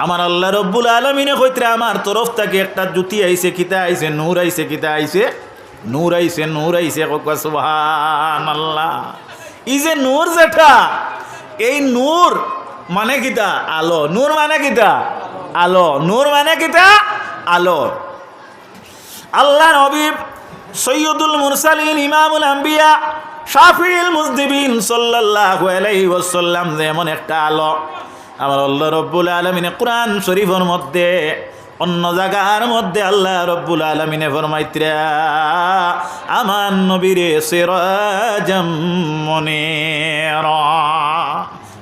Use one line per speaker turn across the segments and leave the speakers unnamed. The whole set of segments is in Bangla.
আমার আল্লাহ রব্বুল আলামিনে কইতে আমার তরফ থেকে একটা জুতি আইছে, কিতা আইছে, নূর আইছে, কিতা আইছে, নূর আইছে, নূর আইছে। সুবহানাল্লাহ। এই যে নূর যেটা, এই নূর মানে কিতা? আলো। নূর মানে কিতা? আলো। নূর মানে কিতা? আলো। আল্লাহ নবী সৈয়দুল মুরসালিন ইমামুল আম্বিয়া শাফিউল মুজনিবিন সাল্লাল্লাহু আলাইহি ওয়াসাল্লাম যেমন একটা আলো, আমার আল্লাহ রব্বুল আলামিনে কুরআন শরীফের মধ্যে অন্য জায়গার মধ্যে আল্লাহ রব্বুল আলামিনে ফরমাইতরা আমার নবীরে সিরাজাম মুনীরা।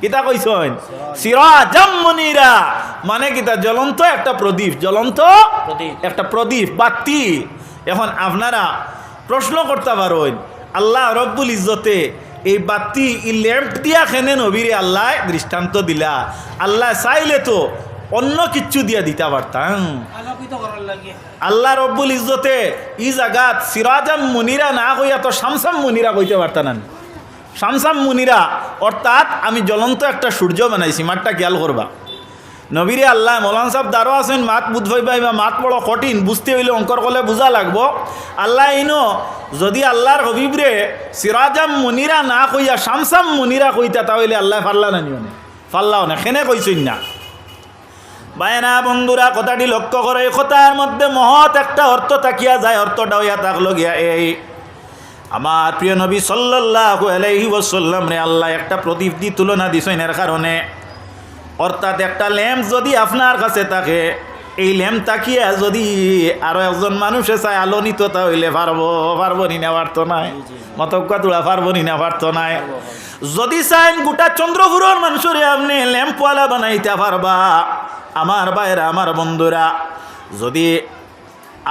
কিতা কইছেন? সিরাজাম মুনীরা মানে কিতা? জ্বলন্ত একটা প্রদীপ, জ্বলন্ত একটা প্রদীপ, বাতি। এখন আপনারা প্রশ্ন করতে পারেন, আল্লাহ রব্বুল ইজ্জতে এই বাতি, এই ল্যাম্প দিয়া খেনে নবীরে আল্লাহ দৃষ্টান্ত দিলা। আল্লাহ চাইলে তো অন্য কিচ্ছু দিয়া দিতে পারতাম। আল্লাহ রব্বুল ইজ্জতে ই জাগাত সিরাজাম মুনীরা না কইয়া তো শামসাম মুনীরা কইতে পারতাম না। শামসাম মুনীরা অর্থাৎ আমি জ্বলন্ত একটা সূর্য বানাইছি। মাঠটা খেয়াল করবা। নবীরে আল্লাহ মৌলানা সাহেব দারো আছেন, মাত বুঝবাই বা মাত বড় কঠিন, বুঝতে হইলে অঙ্কর করলে বোঝা লাগবো। আল্লাহ ইনো যদি আল্লাহর হবিবরে সিরাজাম মুনীরা না কইয়া শামসাম মুনীরা কইতা তাহলে আল্লাহ ফাল্লা না নিও, ফাল্লাও না, খেনে কইছেন না। বায়না বন্ধুরা কথাটি লক্ষ্য করে, এই কথার মধ্যে মহৎ একটা অর্থ তাকিয়া যায়। অর্থটা হইয়া থাকলো গিয়া এই, আমার প্রিয় নবী সাল্লাল্লাহু আলাইহি ওয়াসাল্লাম রে আল্লাহ একটা প্রদীপ দি তুলনা দিছেন এর কারণে। অর্থাৎ একটা ল্যাম্প যদি আপনার কাছে থাকে, এই ল্যাম্প তাকিয়া যদি আরো একজন মানুষে চায় আলো নিত তাহলে পারবো নি না? পারতো নাই। মতকা তোলা পারবো নি না? পারতো নাই। যদি চাইন গোটা চন্দ্রপুরের মানুষরে আপনি ল্যাম্পওয়ালা বানাইতে পারবা। আমার ভাইরা, আমার বন্ধুরা, যদি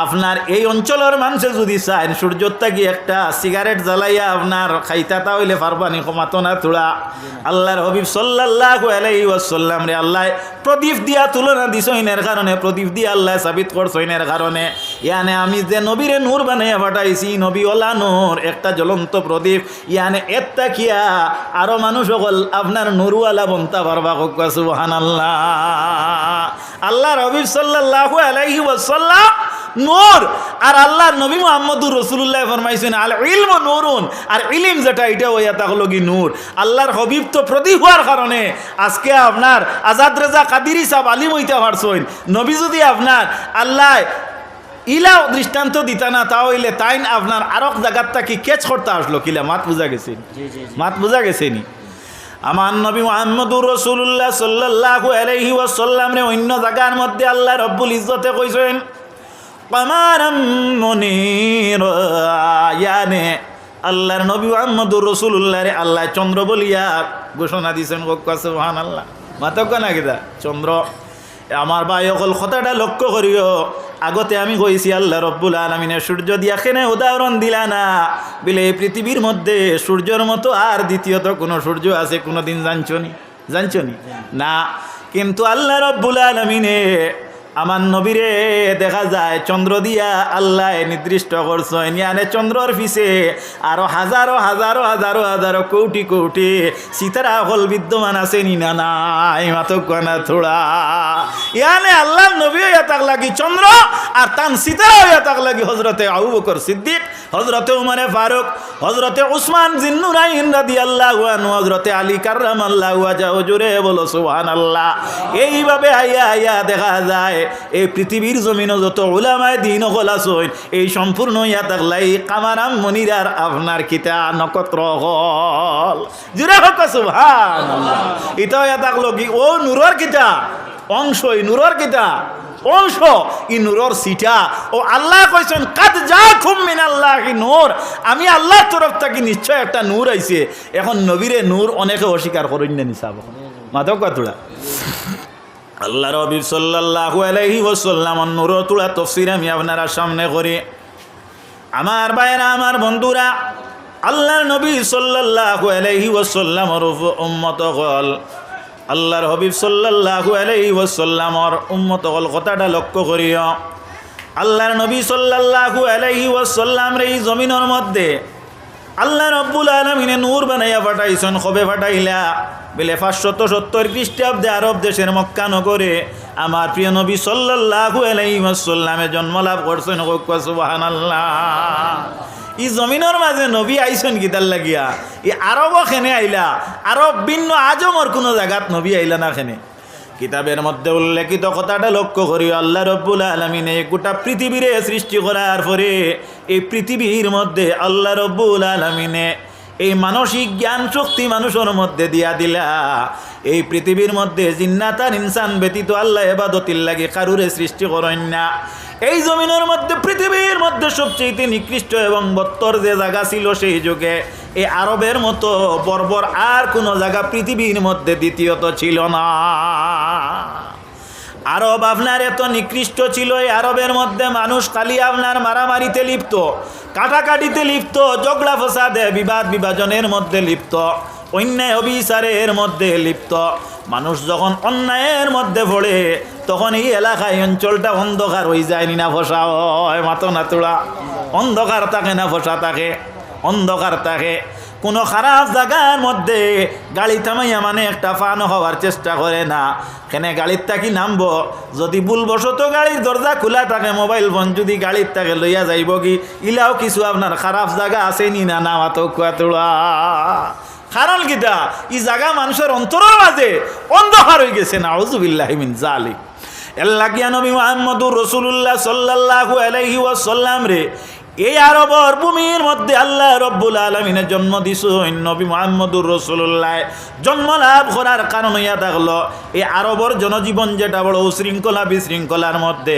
আপনার এই অঞ্চলের মানুষে যদি চায় সূর্যর থাকি একটা সিগারেট জ্বালাইয়া আপনার খাইতা তাহলে পারবানি? কমাতো না তোরা। আল্লাহর হবিব সাল্লাল্লাহু আলাইহি ওয়াসাল্লাম রে আল্লাহ প্রদীপ দিয়া তুলনা দিছইনের কারণে, প্রদীপ দিয়া আল্লাহ সাবিত করছইনের কারণে, ইয়ানে আমি যে নবীরে নূর বানাইয়া পাঠাইছি, নবী ওলা নূর একটা জ্বলন্ত প্রদীপ, ইয়ানে এর তাকিয়া আরো মানুষ সকল আপনার নূরওয়ালা বনতে পারবা। সুবহানাল্লাহ। আল্লাহর হবিব সাল্লাল্লাহু আলাইহি ওয়াসাল্লাম নূর, আর আল্লাহর নবী মুহাম্মদুর রাসূলুল্লাহ ফরমাইছেন আল ইলমু নূরুন, আর ইলম যেটা এটা হইয়া তাহলো কি নূর। আল্লাহর হাবিব তো প্রদীপ হওয়ার কারণে আজকে আপনার আজাদ রেজা কাদিরি সাহেব আলিম হইতে পারছেন। নবী যদি আপনার আল্লাহ ইলা দৃষ্টান্ত দিতা না তাহলে তাইন আপনার আরক জায়গার থাকি কেচ করতে আসলো কিলা? মাত বুঝা গেছে? মাত বুঝা গেছে নি? আমার নবী মুহাম্মদুর রাসূলুল্লাহ সাল্লাল্লাহু আলাইহি ওয়াসাল্লাম রে অন্য জায়গার মধ্যে আল্লাহ রব্বুল ইজ্জতে কইছেন কামারাম মুনীরা, ইয়ানে আল্লাহর নবী মুহাম্মদুর রাসূলুল্লাহ রে আল্লাহ চন্দ্র বলিয়া ঘোষণা দিয়েছেন। সুবহানাল্লাহ। মাতকা না কিতা? চন্দ্র। আমার ভাই অকল কথাটা লক্ষ্য করিও, আগতে আমি কইছি আল্লাহ রব্বুল আলামিনের সূর্য দিয়া কেনে উদাহরণ দিলা না বলে এই পৃথিবীর মধ্যে সূর্যের মতো আর দ্বিতীয়ত কোনো সূর্য আছে কোনোদিন? জানছনি না। কিন্তু আল্লাহ রব্বুল আলামিনে আমার নবীরে দেখা যায় চন্দ্র দিয়া আল্লাহ নির্দিষ্ট করছেন, ইয়ানে চন্দ্রর পিছে আরো হাজারো হাজারো হাজারো হাজারো কোটি কোটি সিতারা হল বিদ্যমান আছে নি না? নাই। মাতকানা থোড়া। ইয়ানে আল্লাহ নবী হইয়া তাক লাগি চন্দ্র, আর তান সিতারা হইয়া তাক লাগি হজরতে আবু বকর সিদ্দিক, হজরতে উমরে ফারুক, হজরতে উসমান জিন্নুরাইন রাদিয়াল্লাহু আনহু, হজরতে আলী কাররামাল্লাহু ওয়াজহু। জোরে বলো সুবহানাল্লাহ। এইভাবে আইয়া আইয়া দেখা যায় এই পৃথিবীর জমিনে যত উলামায়ে দ্বীন হল আছেন, এই সম্পূর্ণ ইয়া তাকলাই কামারাম মুনীরার আপনার কিতা নক্ষত্র হল। জোরে হোক সুবহানাল্লাহ। এটা ইয়া তাকলো কি ও নূরের কিতা অংশ, এই নূরের কিতা অংশ, ই নূরের সিটা। ও আল্লাহ কইছেন কাদ জাকুম মিনাল্লাহি নূর, আমি আল্লাহর তরফ থেকে নিশ্চয় একটা নূর আইছে। এখন নবীরে নূর অনেকে অস্বীকার করেন না নিসাব মাধব কাতুড়া। আল্লাহর হাবিব সাল্লাল্লাহু আলাইহি ওয়াসাল্লাম নূরের তুলা তাফসীর আমি আপনারা সামনে করি। আমার ভাইরা, আমার বন্ধুরা, আল্লাহর নবী সাল্লাল্লাহু আলাইহি ওয়াসাল্লামের উম্মত হল, আল্লাহর হাবিব সাল্লাল্লাহু আলাইহি ওয়াসাল্লামের উম্মত হল কথাটা লক্ষ্য করিও। আল্লাহর নবী সাল্লাল্লাহু আলাইহি ওয়াসাল্লাম এই জমিনের মধ্যে আল্লাহ রব্বুল আলামিনে নূর বানাইয়া পাঠাইছেন। কবে পাঠাইলা বলে 570 খ্রিস্টাব্দে আরব দেশের মক্কা নগরে আমার প্রিয় নবী সাল্লাল্লাহু আলাইহি ওয়াসাল্লামে জন্ম লাভ করছেন। সুবহানাল্লাহ। ই জমিনের মাঝে নবী আইছেন কিতার লাগিয়া? ই আরব খেনে আইলা, আরব ভিন্ন আজমর কোনো জায়গাত নবী আইলা না খেনে। কিতাবের মধ্যে উল্লেখিত কথাটা লক্ষ্য করি, আল্লাহ রব্বুল আলামিন এই গোটা পৃথিবীরে সৃষ্টি করার পরে এই পৃথিবীর মধ্যে আল্লাহ রব্বুল আলামিনে এই মানসিক জ্ঞান শক্তি মানুষের মধ্যে দিয়া দিলা। এই পৃথিবীর মধ্যে জিন্নাত আর ইনসান ব্যতীত আল্লাহ ইবাদতির লাগে কারুরে সৃষ্টি করেন না। এই জমিনের মধ্যে পৃথিবীর মধ্যে সবচেয়ে নিকৃষ্ট এবং বত্তর যে জায়গা ছিল সেই যুগে এই আরবের মতো বর্বর আর কোনো জায়গা পৃথিবীর মধ্যে দ্বিতীয়ত ছিল না। আরব আপনার এত নিকৃষ্ট ছিল, এই আরবের মধ্যে মানুষ খালি আপনার মারামারিতে লিপ্ত, কাটাকাটিতে লিপ্ত, ঝগড়া ফসাদে বিবাদ বিভাজনের মধ্যে লিপ্ত, অন্যায় অবিচারের মধ্যে লিপ্ত। মানুষ যখন অন্যায়ের মধ্যে পড়ে তখন এই এলাকায় অঞ্চলটা অন্ধকার হয়ে যায়, না ফসা হয়, মাতো না তোলা, অন্ধকার থাকে না ফসা থাকে, অন্ধকার থাকে। কোনো খারাপ জায়গার মধ্যে গাড়ি থামাইয়া মানে একটা ফান হওয়ার চেষ্টা করে না, কেন গাড়ির তাকি নামবো, যদি ভুলবশত গাড়ির দরজা খোলা থাকে, মোবাইল ফোন যদি গাড়ির তাকে লইয়া যাইব কি, ইলাও কিছু আপনার খারাপ জায়গা আছে নি না, না মাতো কুয়া তোলা। কারণ কিটা ই জায়গা মানুষের অন্তরের মাঝে অন্ধকার হয়ে গেছে। নাউযুবিল্লাহি মিন যালিক। আল্লাহ গিয়া নবী মুহাম্মদুর রাসূলুল্লাহ সাল্লাল্লাহু আলাইহি ওয়াসাল্লাম রে এই আরবর ভূমির মধ্যে আল্লাহ রব্বুল আলামিনের জন্ম দিছেন। নবী মুহাম্মদুর রাসূলুল্লাহ জন্ম লাভ করার কারণ ইয়া থাকলো এই আরবর জনজীবন যেটা বড় উশৃঙ্খলা বিশৃঙ্খলার মধ্যে,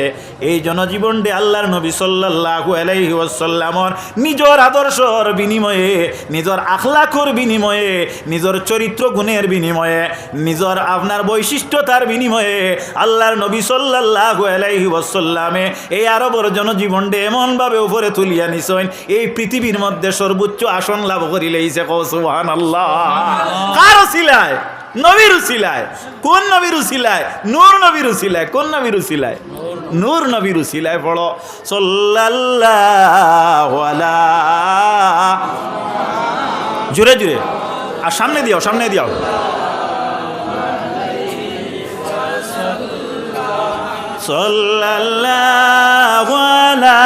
এই জনজীবনটি আল্লাহর নবী সাল্লাল্লাহু আলাইহি ওয়াসাল্লামর নিজের আদর্শর বিনিময়ে, নিজের আখলাকর বিনিময়ে, নিজের চরিত্র গুণের বিনিময়ে, নিজের আপনার বৈশিষ্ট্যতার বিনিময়ে আল্লাহর নবী সাল্লাল্লাহু আলাইহি ওয়াসাল্লামে এই আরবর জনজীবনটি এমনভাবে উপরে তুলিয়া নিছেন, এই পৃথিবীর মধ্যে সর্বোচ্চ আসন লাভ করিলেইছে। সুবহানাল্লাহ। কার উসিলায়? নবীর উসিলায়। কোন নবীর উসিলায়? নূর নবীর উসিলায়। কোন নবীর উসিলায়? নূর নবীর উসিলায়। পড়ো সাল্লাল্লাহু আলা, জোরে জোরে, আর সামনে দিও, সামনে দিও। সাল্লাল্লাহু আলা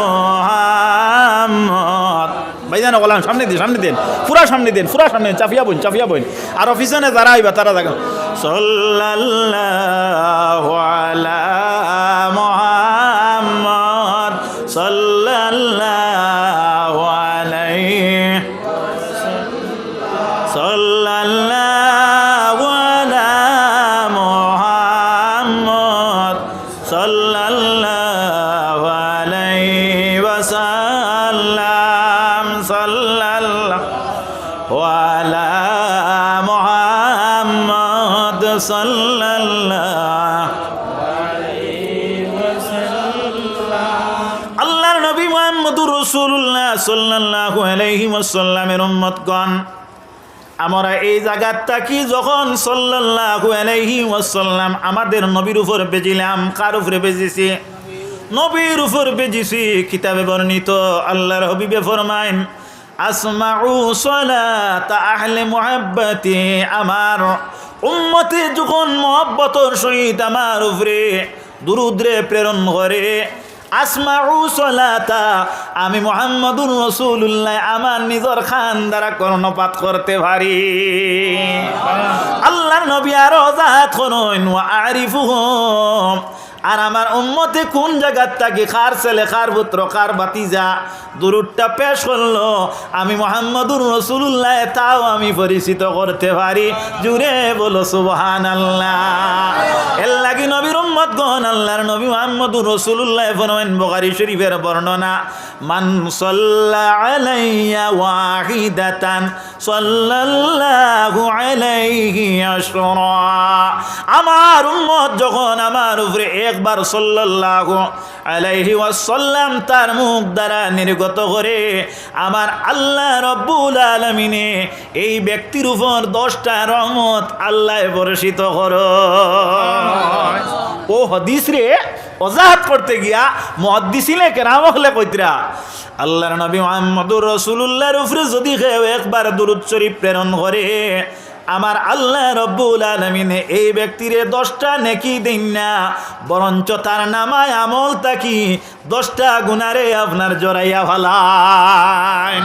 মুহাম্মদ। ভাইজান ওলাম সামনে দিন, সামনে দিন, পুরা সামনে দিন, পুরা সামনে, চাফিয়া বইন, চাফিয়া বইন। আর অফিসনে যারা আইবা তারা দেখা সাল্লাল্লাহু আলা মুহাম্মদ সাল্লাল্লাহু আলাইহি সাল্লাল্লাহু আলা মুহাম্মদ সাল্লাল্লাহু আলাইহি ওয়াসাল্লাম সাল্লাল্লাহু আলা মুহাম্মদ সাল্লাল্লাহু আলাইহি ওয়াসাল্লাম। আল্লাহর নবী মুহাম্মদুর রাসূলুল্লাহ সাল্লাল্লাহু আলাইহি ওয়াসাল্লামের উম্মতগণ, আমরা এই জায়গার থাকি যখন সাল্লাল্লাহু আলাইহি ওয়াসাল্লাম আমাদের নবীর উপর বেজিলাম। কার উপরে বেজেছি? নবীর উপর বেজেছি। কিতাবে বর্ণিত আল্লাহর হাবিবে ফরমাইন, আসমাউ সালাতা আহলে মুহাব্বতি, আমার উম্মতে যখন মুহাব্বতর সহিত আমার উপরে দুরূদরে প্রেরণ করে, আসমাউ সালাতা, আমি মুহাম্মদুর রাসূলুল্লাহ আমার নিজের খান দ্বারা কর্ণপাত করতে পারি। আল্লাহর নবী আরো জাহাত করুন, ওয়া আরিফুহুম, আর আমার উম্মতে কোন জায়গার থাকি, কার ছেলে, কার পুত্র, কার ভাতিজা দুরূদটা পেশ করলো, আমি মুহাম্মদুর রাসূলুল্লাহ তাও আমি পরিচিত করতে পারি। জুড়ে বলো সুবহানাল্লাহ। এর লাগি নবীর উম্মতগণ আল্লাহর নবী মুহাম্মদুর রাসূলুল্লাহ ফরমান, বুখারী শরীফের বর্ণনা, মান সাল্লা আলাইয়া ওয়াহিদাতান সাল্লাল্লাহু আলাইহি আশরা, আমার উম্মত যখন আমার উপরে একবার সাল্লাল্লাহু আলাইহি ওয়াসাল্লাম তার মুখ দ্বারা নির্গত করে, আমার আল্লাহ রব্বুল আলামিনে এই ব্যক্তির উপর 10টা রহমত আল্লাহ বর্ষিত করো। ও হাদিস রে ওজাহাত করতে গিয়া মুহাদ্দিসিনে কেরাম হলে কইতরা, আল্লাহর নবী মুহাম্মদুর রাসূলুল্লাহর উপরে যদি কেউ একবার দুরূদ শরীফ প্রেরণ করে, আমার আল্লাহ রব্বুল আলামিন এই ব্যক্তিরে 10টা নেকি দেন না, বরঞ্চ তার নামায় আমল তাকি 10টা গুনারে আপনার জড়াইয়া ফেলায়।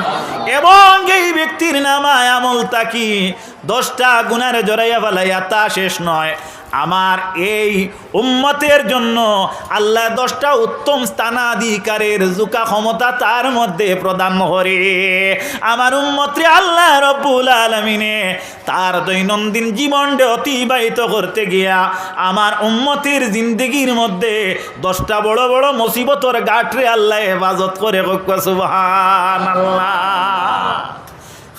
এবং এই ব্যক্তির নামায় আমল তাকি 10টা গুনারে জড়াইয়া ফেলাইয়া তা শেষ নয়, আমার এই উম্মতের জন্য আল্লাহ 10টা উত্তম স্থানাধিকারের জুকা ক্ষমতা তার মধ্যে প্রদান করে। আমার উম্মতরে আল্লাহ রব্বুল আলামিনে তার দৈনন্দিন জীবনটা অতিবাহিত করতে গিয়া আমার উম্মতের জিন্দগির মধ্যে 10টা বড় বড় মুসিবতর গাঁটরে আল্লাহ হেফাজত করে। সুবহানাল্লাহ।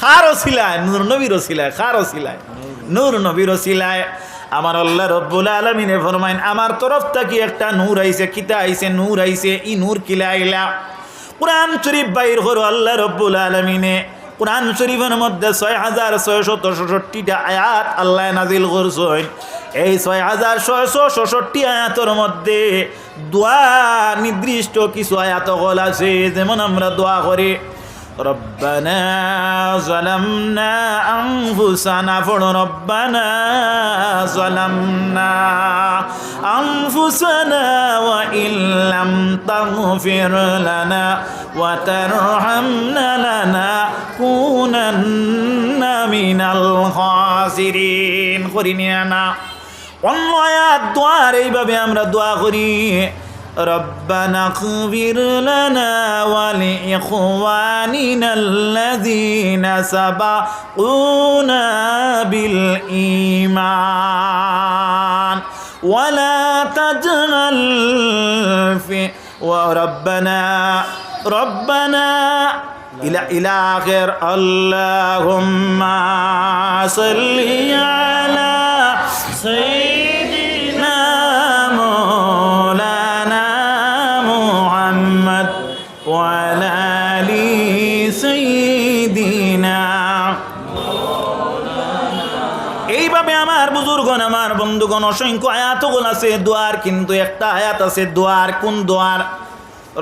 খার ওসিলায়, নূর নবীর ওসিলায়, খার ওসিলায়, নূর নবীর ওসিলায় আমার আল্লাহ রব্বুল আলামিনে ফরমাইন আমার তরফ থেকে একটা নূর আইছে। কিতা আইছে? নূর আইছে। ই নূর কিলা আইলা? কুরআন শরীফ বাইর করো আল্লাহ রব্বুল আলামিনে কুরআন শরীফের মধ্যে 6666টা আয়াত আল্লাহ নাজিল করছেন। এই 6666 আয়াতের মধ্যে দোয়া নির্দিষ্ট কিছু আয়াত আছে, যেমন আমরা দোয়া করি রব্বানা যালামনা আনফুসানা, পড়ো রব্বানা যালামনা আনফুসানা ওয়া ইল্লাম তাগফির লানা ওয়া তারহামনা লানাকুনান্না মিনাল খাসিরিন। করিনি না? অন্য আয়াত দোয়ার এইভাবে আমরা দোয়া করি রব্বানা ইগফির লানা ওয়া লিইখওয়ানিনা আল্লাযীনা সাবাকুনা বিল ঈমান ওয়া লা তাজআল ফি ওয়া রব্বানা ইলা আখির আল্লাহুম্মা সাল্লি আলা সাইয়্যিদিনা মাওলানা মুহাম্মদ ওয়া আলা আলি সাইয়্যিদিনা। এইভাবে আমার বুজুর্গণ, আমার বন্ধুগণ, অসংখ্য আয়াতগুলো আছে দোয়ার, কিন্তু একটা আয়াত আছে দোয়ার। কোন দোয়ার?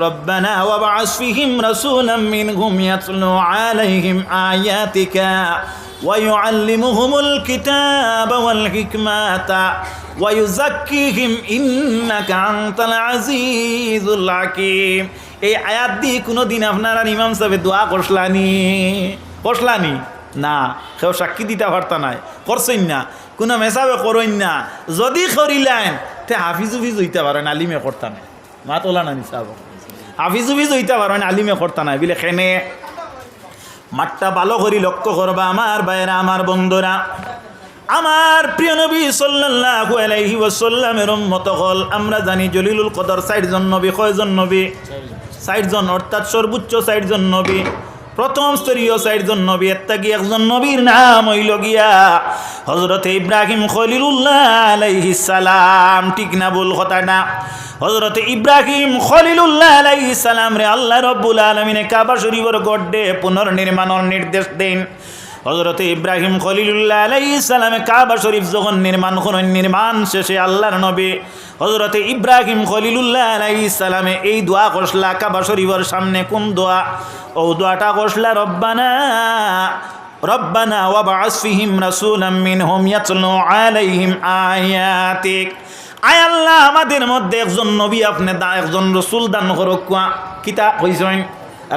রব্বানা ওয়াবআস ফীহিম রাসূলাম মিনহুম ইয়াতলু আলাইহিম আয়াতিকা ওয়া ইউআল্লিমুহুমুল কিতাবা ওয়াল হিকমাতা ওয়া ইউযাক্কিহিম ইন্নাকা আনতাল আজিজুল হাকীম। এই আয়াত দিয়ে কোনোদিন আপনারা ইমাম সাহেব দোয়া করসলানি না? কেউ সাক্ষী দিতে পারতা নাই, করছেন না, কোনো মেসাবে করইন না। যদি করিলেন তে হাফিজ উফিজ হইতে পারেন, আলিমে করতা নাই। মা তোলা না নিসাব হাফিজ উফিজ হইতে পারেন, আলিমে করতা নাই বিলে খেনে মাঠটা ভালো করি লক্ষ্য করবা আমার ভাইয়েরা, আমার বন্ধুরা। আমার প্রিয় নবী সাল্লাল্লাহু আলাইহি ওয়াসাল্লামের উম্মত হল আমরা জানি জলিলুল কদর 60 জন নবী। কয়জন নবী? 60 জন, অর্থাৎ সর্বোচ্চ 60 জন নবী, প্রথম স্তরীয় 60 জন নবী। এর থেকে একজন নবীর নাম হইল গিয়া হযরত ইব্রাহিম খলিলুল্লাহ আলাইহিস সালাম। ঠিক না ভুল কথাটা? হযরত ইব্রাহিম খলিলুল্লাহ আলাইহিস সালাম রে আল্লাহ রব্বুল আলামিনে কাবা শরীফের গড়ে পুনর্নির্মাণের নির্দেশ দেন। হযরত ইব্রাহিম খলিলুল্লাহ আলাইহিস সালামে কাবা শরীফ যখন নির্মাণ করেন, নির্মাণ শেষে আল্লাহর নবী হযরত ইব্রাহিম খলিলুল্লাহ আলাইহিস সালামে এই দোয়া করসলা কাবা শরীফের সামনে। কোন দোয়া? ও দোয়াটা করসলা রব্বানা ওয়াবআস ফীহিম রাসূলাম মিনহুম ইয়াতলু আলাইহিম আয়াতিক। আয় আল্লাহ, আমাদের মধ্যে একজন নবী আপনি একজন রসুল দান করক। কিতা কইছেন?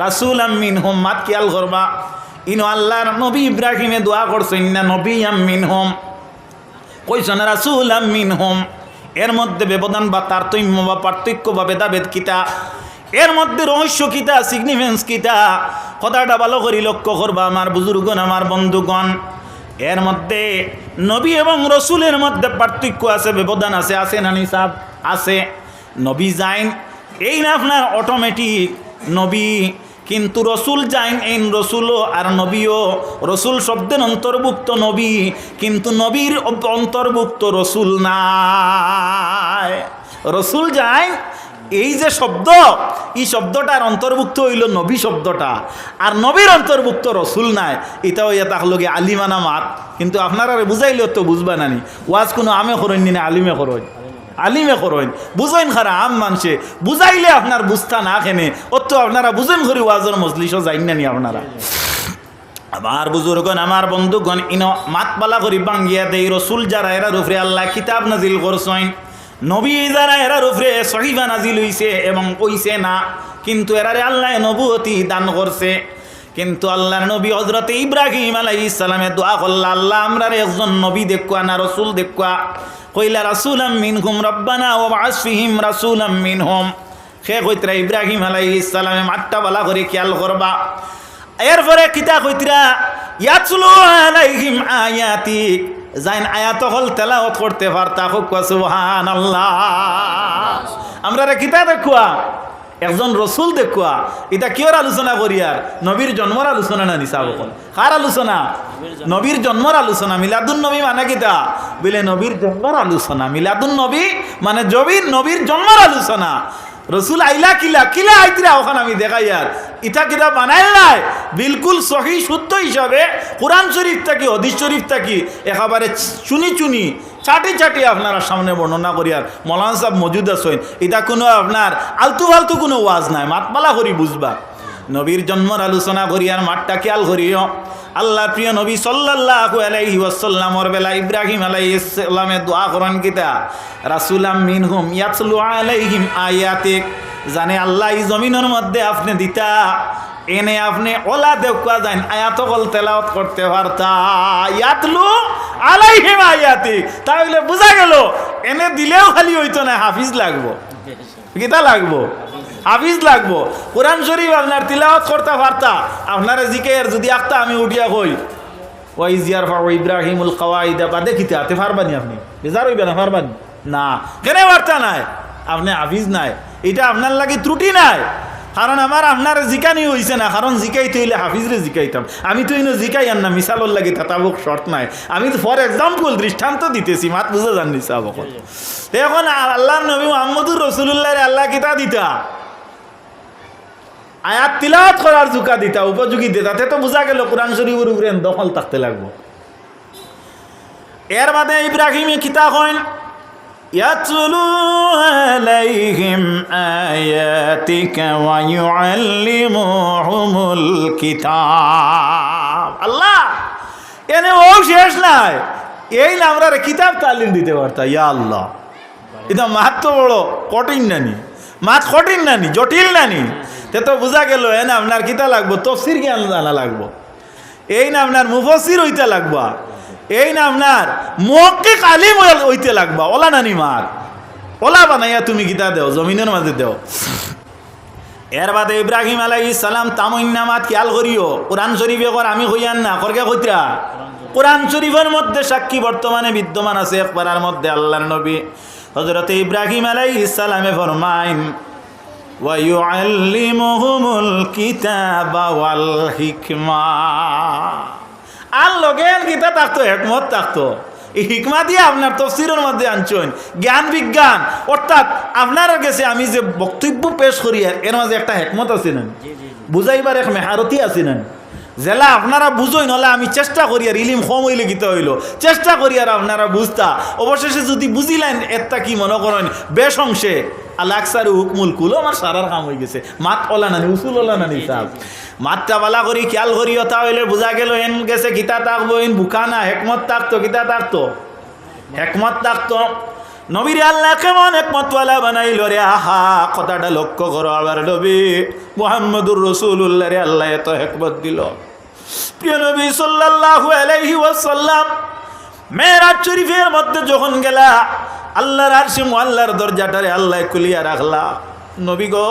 রাসূলাম মিনহুম। মাত খেয়াল করবা, ইনো আল্লাহর নবী ইব্রাহিমে দোয়া করছেন না নবিয়াম মিনহুম কইছেন রাসূলাম মিনহুম। এর মধ্যে ব্যবধান বা তারতম্য বা পার্থক্য বা ভেদাভেদ কিতা? এর মধ্যে রহস্য কিতা? সিগনিফিকেন্স কিতা? কথাটা ভালো করে লক্ষ্য করবা আমার বুজুর্গণ, আমার বন্ধুগণ। এর মধ্যে নবী এবং রসুলের মধ্যে পার্থক্য আছে, ব্যবধান আছে। আছে না নিসাব? আছে। নবী যাইন এই না আপনার অটোমেটিক নবী, কিন্তু রসুল যাইন এই রসুলও আর নবীও। রসুল শব্দের অন্তর্ভুক্ত নবী, কিন্তু নবীর অন্তর্ভুক্ত রসুল নাই। রসুল যাইন এই যে শব্দ, এই শব্দটার অন্তর্ভুক্ত হইল নবী শব্দটা, আর নবীর অন্তর্ভুক্ত রসুল নাই। এটাও তাহলে আলিমানা মাত, কিন্তু আপনারা বুঝাইলেও তো বুঝবা নানি। ওয়াজ কোনো আমে করেন না, আলিমে করেন, আলিমে করেন। বুঝেন খারা আম মানুষে বুঝাইলে আপনার বুঝতা না খেনে অত আপনারা বুঝেন করি ওয়াজের মজলিসও যাইন না নি আপনারা। আমার বুজুর্গণ আমার বন্ধুগণ ইনো মাতবালা করি বাঙ্গিয়া দেই রসুল যারা এরার উপরে আল্লাহ কিতাব নাজিল করছেন, নবী যারা এরার উপরে সহিবা নাজিল হইছে এবং কইছে না, কিন্তু এরারে আল্লাহ নবুয়তি দান করছে। কিন্তু আল্লাহর নবী হযরত ইব্রাহিম আলাইহিস সালামে দোয়া করলা, আল্লাহ আমরারে একজন নবী দেখুয়া না রসুল দেখুয়া। কইলা রাসূলাম মিনহুম রব্বানা ওয়া বা'আস ফীহিম রাসূলাম মিনহুম। সে কইতরা ইব্রাহিম আলাইহিস সালামে মাঠটা বালা করে খেয়াল করবা। এরপরে কিতা কইতরা ইয়াতলু আলাইহিম আয়াতিক, যাইন আয়াত হল তেলাওয়াত করতে পারতা। সুবহানাল্লাহ। আমরা রে কিতা দেখুয়া একজন রসুল দেখুয়া। এটা কিয়র আলোচনা করি আর নবীর জন্মর আলোচনা না নিসা বকল কার আলোচনা? নবীর জন্মর আলোচনা। মিলাদুন নবী মানে কিতা বলে নবীর জন্মর আলোচনা। মিলাদুন নবী মানে নবীর জন্মর আলোচনা। রসুল আইলা কিলা কিলা আইতরা ওখানে আমি দেখাই আর ইটা কিতা বানাইল নাই, বিলকুল সহি শুদ্ধ হিসাবে কোরআন শরীফ থাকি হাদিস শরীফ থাকি একেবারে চুনি চুনি চাটি চাটি আপনারা সামনে বর্ণনা করি আর মৌলানা সাহেব মজুদ আছেন। এটা কোনো আপনার আলতু ফালতু কোনো ওয়াজ নাই, মাতমালা করি বুঝবা। নবীর জন্মর আলোচনা করি আর মাঠটা খেয়াল করিও। আল্লাহ প্রিয় নবী সাল্লাল্লাহু আলাইহি ওয়াসাল্লামর বেলা ইব্রাহিম আলাইহিস সালামে দোয়া করেন কিতা রাসূলাম মিনহুম ইয়াতলু আলাইহিম আয়াতিক, জানে আল্লাহ এই জমিনের মধ্যে আপনি দিতা এনে আপনি ওলা দেখুয়া যান আয়াত কল তেলাওয়াত করতে পারতা। ইয়াতলু আলাইহিম আয়াতিক, তাহলে বোঝা গেল এনে দিলেও খালি হইতো না, হাফিজ লাগবো। কিতা লাগবো? হাফিজ লাগবো। কোরআন শরীফ আপনার তিলাওয়াত করতে পারতা। আপনারা জিকের যদি আঁকতা আমি উঠিয়া কই ওয়াইজিয়ার ফাউ ইব্রাহিমুল কাওয়াইদা বাদে কিতা আতে পারবানি? আপনি বেজার হইবে না পারবানি না, কেন পারতা নাই? আপনি হাফিজ নাই, এটা আপনার লাগি ত্রুটি নাই। কারণ আপনার জিকানি হয়েছে না, কারণ জিকাইতে হইলে হাফিজরে জিকাইতাম। আমি তো ইনো জিকাই আর না, মিসালর লাগে তাতাবুক শর্ত নাই। আমি তো ফর এক্সাম্পল দৃষ্টান্ত দিতেছি, মাত বুঝে জানি সাহেব। এখন আল্লাহ নবী মুহাম্মদুর রাসূলুল্লাহর আল্লাহ কিতা দিতা আয়াত তিলাওয়াত করার জুকা দিতা, উপযোগী দিতা। তে তো বোঝা গেল কোরআন শরীফের উপরে দখল থাকতে লাগবো। এর বাদে ইব্রাহিমে কিতা কইন ইয়াতলু আলাইহিম আয়াতিকা ওয়া ইউআল্লিমুহুমুল কিতাব। আল্লাহ এনে ও শেষ নাই, এই না আমরা কিতাব তালিম দিতে পারতা। ইয়া আল্লাহ, এটা মাত তো বড় কঠিন নানি, মাত কঠিন নানি, জটিল নানি। তে তো বোঝা গেল এনে আপনার কিতা লাগবো, তফসির জ্ঞান জানা লাগবো। এই না আপনার মুফাসসির হইতে লাগবা, এই না আপনার মুহাক্কিক আলিম হইতে লাগবা। ওলা নানি মার ওলা বানাইয়া তুমি কিতা দেও, জমিনের মাঝে দেও। এর বাদে ইব্রাহিম আলাইহিস সালাম তামুন্নামাত খেয়াল করিও। কোরআন শরীফে কর আমি কইয়ান না, করকে কইতরা কোরআন শরীফের মধ্যে সাক্ষী বর্তমানে বিদ্যমান আছে। একবারের মধ্যে আল্লাহর নবী হযরত ইব্রাহিম আলাইহিস সালামে ফরমাইন ওয়া ইউআল্লিমুহুমুল কিতাবা ওয়াল হিকমা। আর লগেন কিতা থাকতো, হিকমত থাকতো। এই হিকমা দিয়ে আপনার তফসিরের মধ্যে আনছেন জ্ঞান বিজ্ঞান, অর্থাৎ আপনার কাছে আমি যে বক্তব্য পেশ করি এর মাঝে একটা হিকমত আছে না, বুঝাইবার এক মেহারতি আছে না। জেলা আপনারা বুঝই নলে আমি চেষ্টা করি আর ইলিম কম হইলে গীতা হইল, চেষ্টা করি আর আপনারা বুঝতা। অবশেষে যদি বুঝিলেন একটা কি মনে করেন বেশ অংশে আলাকসার হুকমুল কুলো আমার সারার কাম হয়ে গেছে। মাত ওলা নানি উসুল ওলা নানি সাহেব, মাতটা বালা করি খেয়াল করিও। তাহলে বোঝা গেল এন গেছে কিতা থাকবো, এন বুকা না হেকমত থাকতো। কিতা থাকতো? হেকমত থাকতো। নবীর আল্লাহ কেমন হেকমতওয়ালা বানাইল রে, আহা কথাটা লক্ষ্য করো। আবার নবী মুহাম্মদুর রাসূলুল্লাহ রে আল্লাহ এত হেকমত দিল। প্রিয় নবী সাল্লাল্লাহু আলাইহি ওয়াসাল্লাম মেরাজ শরীফের মধ্যে যখন গেলা, আল্লাহর আরশে মুআল্লার দরজাটারে আল্লাহ খুলিয়া রাখলা। নবী গো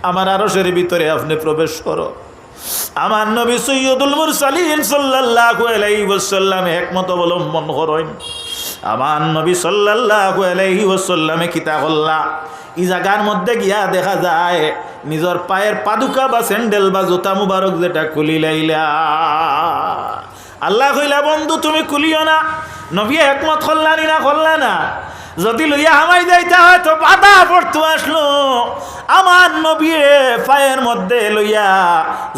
আমার আরশের ভিতরে আপনি প্রবেশ করো। আমার নবী সৈয়দুল মুরসালিন সাল্লাল্লাহু আলাইহি ওয়াসাল্লাম হিকমত অবলম্বন করেন। আমার নবী সাল্লাল্লাহু আলাইহি ওয়াসাল্লামে কিতা করলা, এই জায়গার মধ্যে গিয়া দেখা যায় নিজের পায়ের পাদুকা বা স্যান্ডেল বা জুতা মুবারক যেটা খুলি লাইলা। আল্লাহ কইলা বন্ধু তুমি খুলিও না। নবী হিকমত করলানি না করলা না? যদি লইয়া হামাই যাইতে হয় তো বাধা পড়তো আসলো। আমার নবী পায়ের মধ্যে লইয়া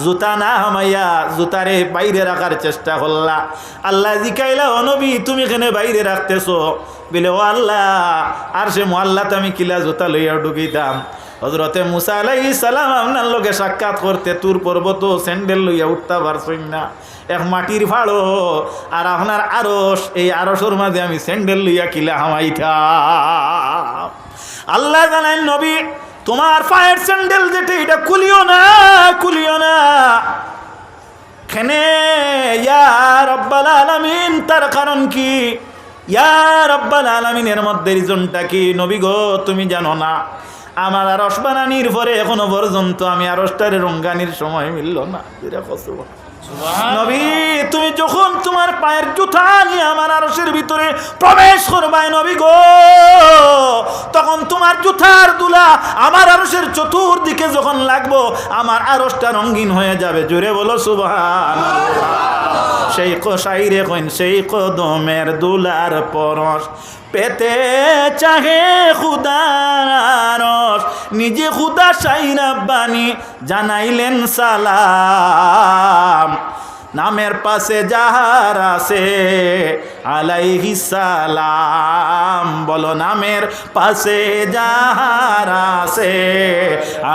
জুতা না হামাইয়া জুতারে বাইরে রাখার চেষ্টা করলা। আল্লাহ জিকাইলা ও নবী তুমি এখানে বাইরে রাখতেছো? বলে ও আল্লাহ আর সে মোয়াল্লাতে আমি কিলা জুতা লইয়া ঢুকিতাম। হযরতে মুসা আলাইহিস সালাম আপনার লগে সাক্ষাৎ করতে তুর পর্বত স্যান্ডেল লইয়া উঠতে পারছেন না, এক মাটির ফাড়ো আর আপনার আরশ, এই আরশের মাঝে আমি স্যান্ডেল লইয়া কিলা হামাইতা। আল্লাহ জানেন নবী তোমার পায়ের স্যান্ডেল যেটা এটা খুলিও না, খুলিও না। খেনে ইয়া রব্বাল আলামিন, তার কারণ কি? ইয়া রব্বাল আলামিনের মধ্যে রিজনটা কি? নবী গো তুমি জানো না, আমার আরশ বানানির পরে এখনো পর্যন্ত আমি আরশটারে রঙ্গানির সময় মিলল না। নবী তুমি যখন তোমার পায়ের জুতা নিয়ে আমার আরশের ভিতরে প্রবেশ করবাই নবী গো, তখন তোমার জুতার দুলা আমার আরশের চতুর্দিকে যখন লাগবো আমার আরশটা রঙিন হয়ে যাবে। জোরে বলো সুবহানাল্লাহ। সেই কসাইরে কইন সেই কদমের দুলার পরশ পেতে চাহে খুদার আরশ, নিজে খুদা শাহ রাব্বানি জানাইলেন সালাম। নামের পাশে যাহার আছে আলাইহিস সালাম, বলো নামের পাশে যাহার আছে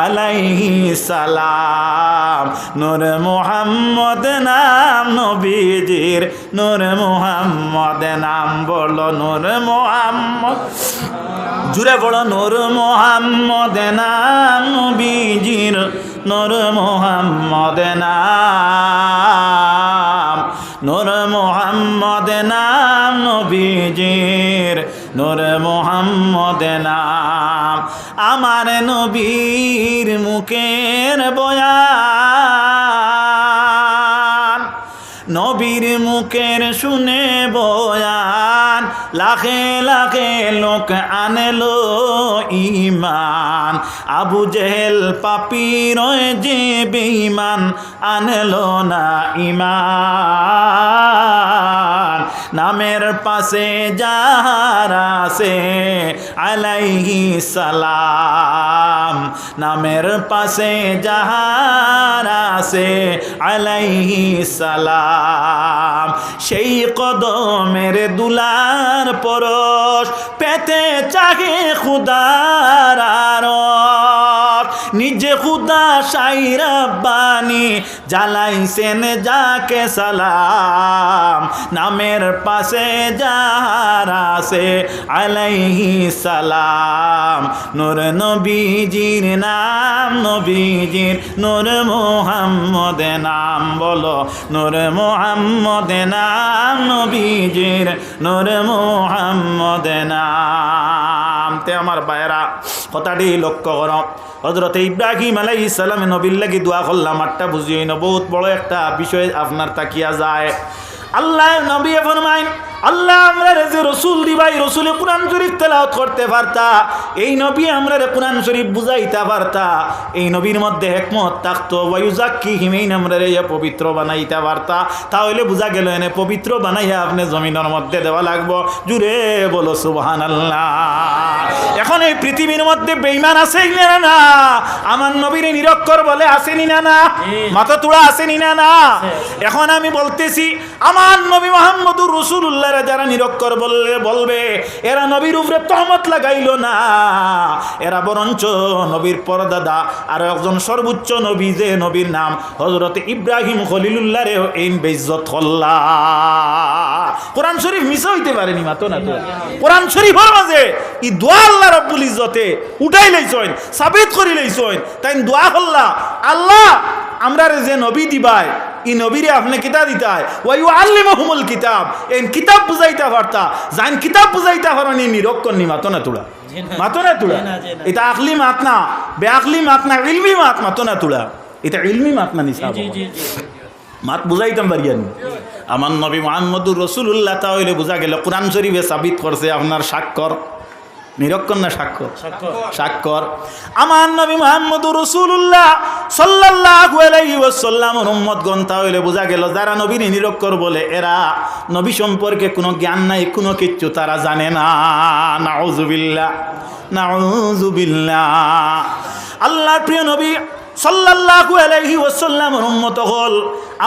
আলাইহিস সালাম। নূর মুহাম্মদ নাম নবীজির, নূর মুহাম্মদ নাম, বলো নূর মুহাম্মদ, জুড়ে বলো নূর মুহাম্মদ নাম নবীজির, নূর মুহাম্মদ নাম, নূর মুহাম্মদ নাম নবীজির, নূর মুহাম্মদ নাম। আমার নবীর মুখের বয়ান, নবীর মুখের শুনে বয়ান, লাখে লাখে লোক আনলো ঈমান। আবু জেহেল পাপীর যে বেঈমান আনলো না ঈমান। নামের পাশে যাহার আছে আলাইহিস সালাম, নামের পাশে যাহার আছে আলাইহিস সালাম। সেই কদমের দুলার পরশ পেতে চাহে খুদার আরশ, নিজে খুদা শাহ রাব্বানি জালাইছেন যাকে সালাম। নামের পাশে যাহার আছে আলাইহিস সালাম। নূর নবীজির নাম নবীজির, নূর মুহাম্মদ নাম, বলো নূর মুহাম্মদ নাম নবীজির, নূর মুহাম্মদ নাম। তে আমার ভাইরা কথাটি লক্ষ্য করো, হযরতে ইব্রাহিম আলাইহিস সালাম নবীর লাগি দোয়া করলাম, আটটা বুঝিয়ে না, বহুত বড় একটা বিষয় আপনার তাকিয়া যায়। আল্লাহ নবী ফরমাইন, আল্লাহ আমরা যে রসুল দিবাই, রসুলে কোরআন শরীফ তেলাওয়াত করতে পারতা, এই নবী আমরা কোরআন শরীফ বুঝাইতে পারতা, এই নবীর মধ্যে হিকমত থাকতো, ওয়ায়ুজাক্কিহিম, এই আমরা পবিত্র বানাইতে পারতা, তাহলে বুঝা গেল এনে পবিত্র বানাইয়া আপনি জমিনের মধ্যে দেওয়া লাগবো। জুড়ে বলো সুবহানাল্লাহ। এখন এই পৃথিবীর মধ্যে বেঈমান আছে না না? আমার নবীর নিরক্ষর বলে আসেনি না না? মাথা তুড়া আসেনি না না? এখন আমি বলতেছি আমার নবী মুহাম্মদুর রাসূলুল্লাহ যারা নিরক্ষর বলবে এরা নবীর উপরে তহমত লাগাইল না, এরা বরঞ্চ নবীর পরদাদা আর একজন সর্বোচ্চ নবী যে নবীর নাম হযরতে ইব্রাহিম খলিলুল্লাহরে এই বেইজ্জত করলা। কোরআন শরীফ মিছা হইতে পারেনি মাতো না তো? কোরআন শরীফের মাঝে ই দোয়া আল্লাহ রাব্বুল ইজ্জতে উঠাই লাইছেন, সাবিত করি লাইছেন। তাই দোয়া করলা, আল্লাহ আমরা যে নবী দিবাই ই নবীরে আপনি কিতাব দিতাই, ওয়াই আল্লিমুহুমুল কিতাব, এই কিতাব বুঝাইতে পারতা, জান কিতাব বুঝাইতে পারনি নিরক্ষর নি মাতো না তুলা, মাতো না তুলা। এটা আকলি মাত না, বেআকলি মাত না, ইলমি মাত, মাতো না তুলা। এটা ইলমি মাত না নিসা মাত বুঝাইতাম পারিয়ান। আমার নবী মুহাম্মদুর রাসূলুল্লাহ তাহলে বুঝা গেল কোরআন শরীফে সাবিত করছে আপনার স্বাক্ষর, নিরক্ষর না স্বাক্ষর? স্বাক্ষর। আমার নবী মুহাম্মদুর রাসূলুল্লাহ সাল্লাল্লাহু আলাইহি ওয়াসাল্লামের উম্মতগণ তাহলে বোঝা গেল যারা নবীর নিরক্ষর বলে এরা নবী সম্পর্কে কোনো জ্ঞান নাই, কোনো কিচ্ছু তারা জানে না। নাউযুবিল্লাহ, নাউযুবিল্লাহ। আল্লাহর প্রিয় নবী সাল্লাল্লাহু আলাইহি ওয়াসাল্লামের উম্মত হল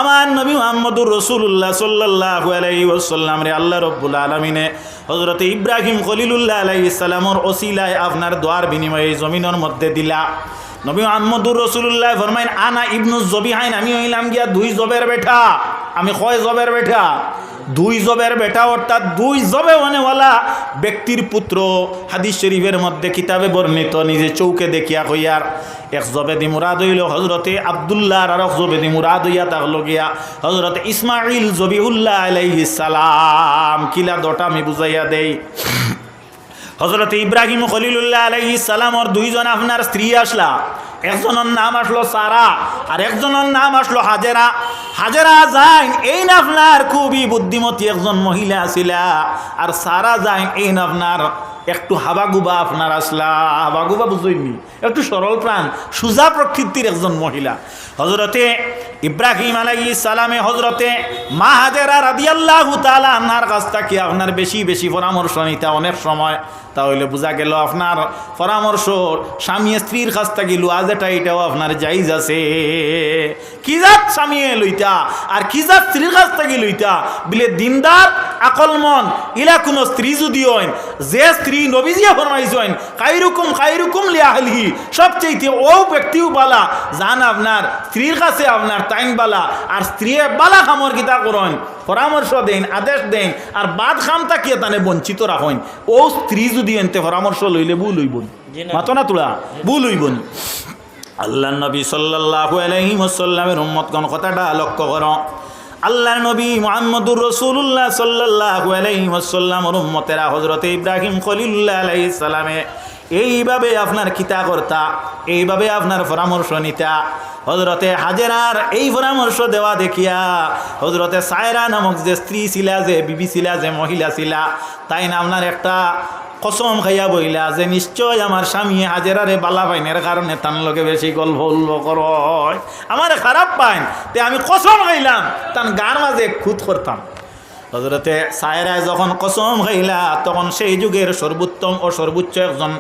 আমার নবী মুহাম্মদুর রাসূলুল্লাহ সাল্লাল্লাহু আলাইহি ওয়াসাল্লাম রে আল্লাহ রাব্বুল আলামিনে হযরত ইব্রাহিম খলিলুল্লাহ আলাইহিস সালামের ওসিলায় আপনার দোয়ার বিনিময়ে জমিনের মধ্যে দিলা। নবী মুহাম্মদুর রাসূলুল্লাহ ফরমাইন আনা ইবনুজ জবিহাইন, আমি হইলাম গিয়া দুই জবের বেটা। আমি কয় জবের বেটা? দুই জবের বেটা, অর্থাৎ দুই জবে ওয়ালা ব্যক্তির পুত্র। হাদিস শরীফের মধ্যে কিতাবে বর্ণিত, নিজে চৌকে দেখিয়া কইয়ার এক জবে দি মুরাদ হইল হজরতে আব্দুল্লাহ, আর এক জবে দি মুরাদ হইয়া থাকলো গিয়া হজরত ইসমাইল জবিউল্লাহ আলাইহিস সালাম। কিলা দটা আমি বুঝাইয়া দেই। হজরত ইব্রাহিম খলিলুল্লাহ আলাইহিস সালামর দুইজন আপনার স্ত্রী আসলা। একজনের নাম আসলো সারা, আর একজনের নাম আসলো হাজেরা। হাজেরা যাইন এই না আপনার খুবই বুদ্ধিমতী একজন মহিলা আসিলা, আর সারা যাইন এই না আপনার একটু হাবাগুবা আপনার আসলা। হাবাগুবা বুঝইনি, একটু সরল প্রাণ সুজা প্রকৃতির একজন মহিলা। হজরতে ইব্রাহিম আলাইহিস সালামে হজরতে মা হাজেরা রাদিয়াল্লাহু তাআলা আনহার কাছ থেকে আপনার বেশি বেশি পরামর্শ নিতা অনেক সময়। তাহলে বোঝা গেল আপনার পরামর্শ স্বামী স্ত্রীর কাছ থেকে লওয়া যেটা এটাও আপনার জায়েজ আছে। কি জাত স্বামী লইতা আর কি জাত স্ত্রীর কাছ থেকে লইতা বিলে দিনদার আকলমন ইলা কোন স্ত্রী যদি হন, যে স্ত্রী নবীজিয়া ফরমাইছেন কাইরুকুম লিআহলিহি, সবচেয়ে ও ব্যক্তিও বালা জান আপনার স্ত্রীর কাছে আপনার টাইম বালা, আর স্ত্রী বালা খামর কিতা করেন পরামর্শ দেন, আদেশ দেন, আর বাদ খাম তাকিয়ে তানে বঞ্চিত রাখেন। ও স্ত্রী যদি এনতে পরামর্শ লইলে ভুল হইবন, মাতো না তোলা ভুল হইবন। আল্লাহ নবী সাল্লাল্লাহু আলাইহি ওয়াসাল্লামের উম্মতগণ কথাটা লক্ষ্য করো। আল্লাহর নবী মুহাম্মদুর রাসূলুল্লাহ সাল্লাল্লাহু আলাইহি ওয়াসাল্লামের উম্মতেরা হযরত ইব্রাহিম খলিলুল্লাহ আলাইহিস সালামে এইভাবে আপনার কিতা করতা, এইভাবে আপনার পরামর্শ নিতা। হজরতে হাজেরার এই পরামর্শ দেওয়া দেখিয়া হজরতে সায়রা নামক যে স্ত্রী ছিলা, যে বিবি ছিলা, যে মহিলা ছিলা, তাই না আপনার একটা কসম খাইয়া বইলা যে নিশ্চয় আমার স্বামী হাজেরারে বালা পাইনের কারণে তার লগে বেশি গল্প উল্ল করয়, আমার খারাপ পাইন, তে আমি কসম খাইলাম তার গার মাঝে খুদ করতাম। হজরতে সায়রায় যখন কসম খাইলা তখন সেই যুগের সর্বোত্তম ও সর্বোচ্চ একজন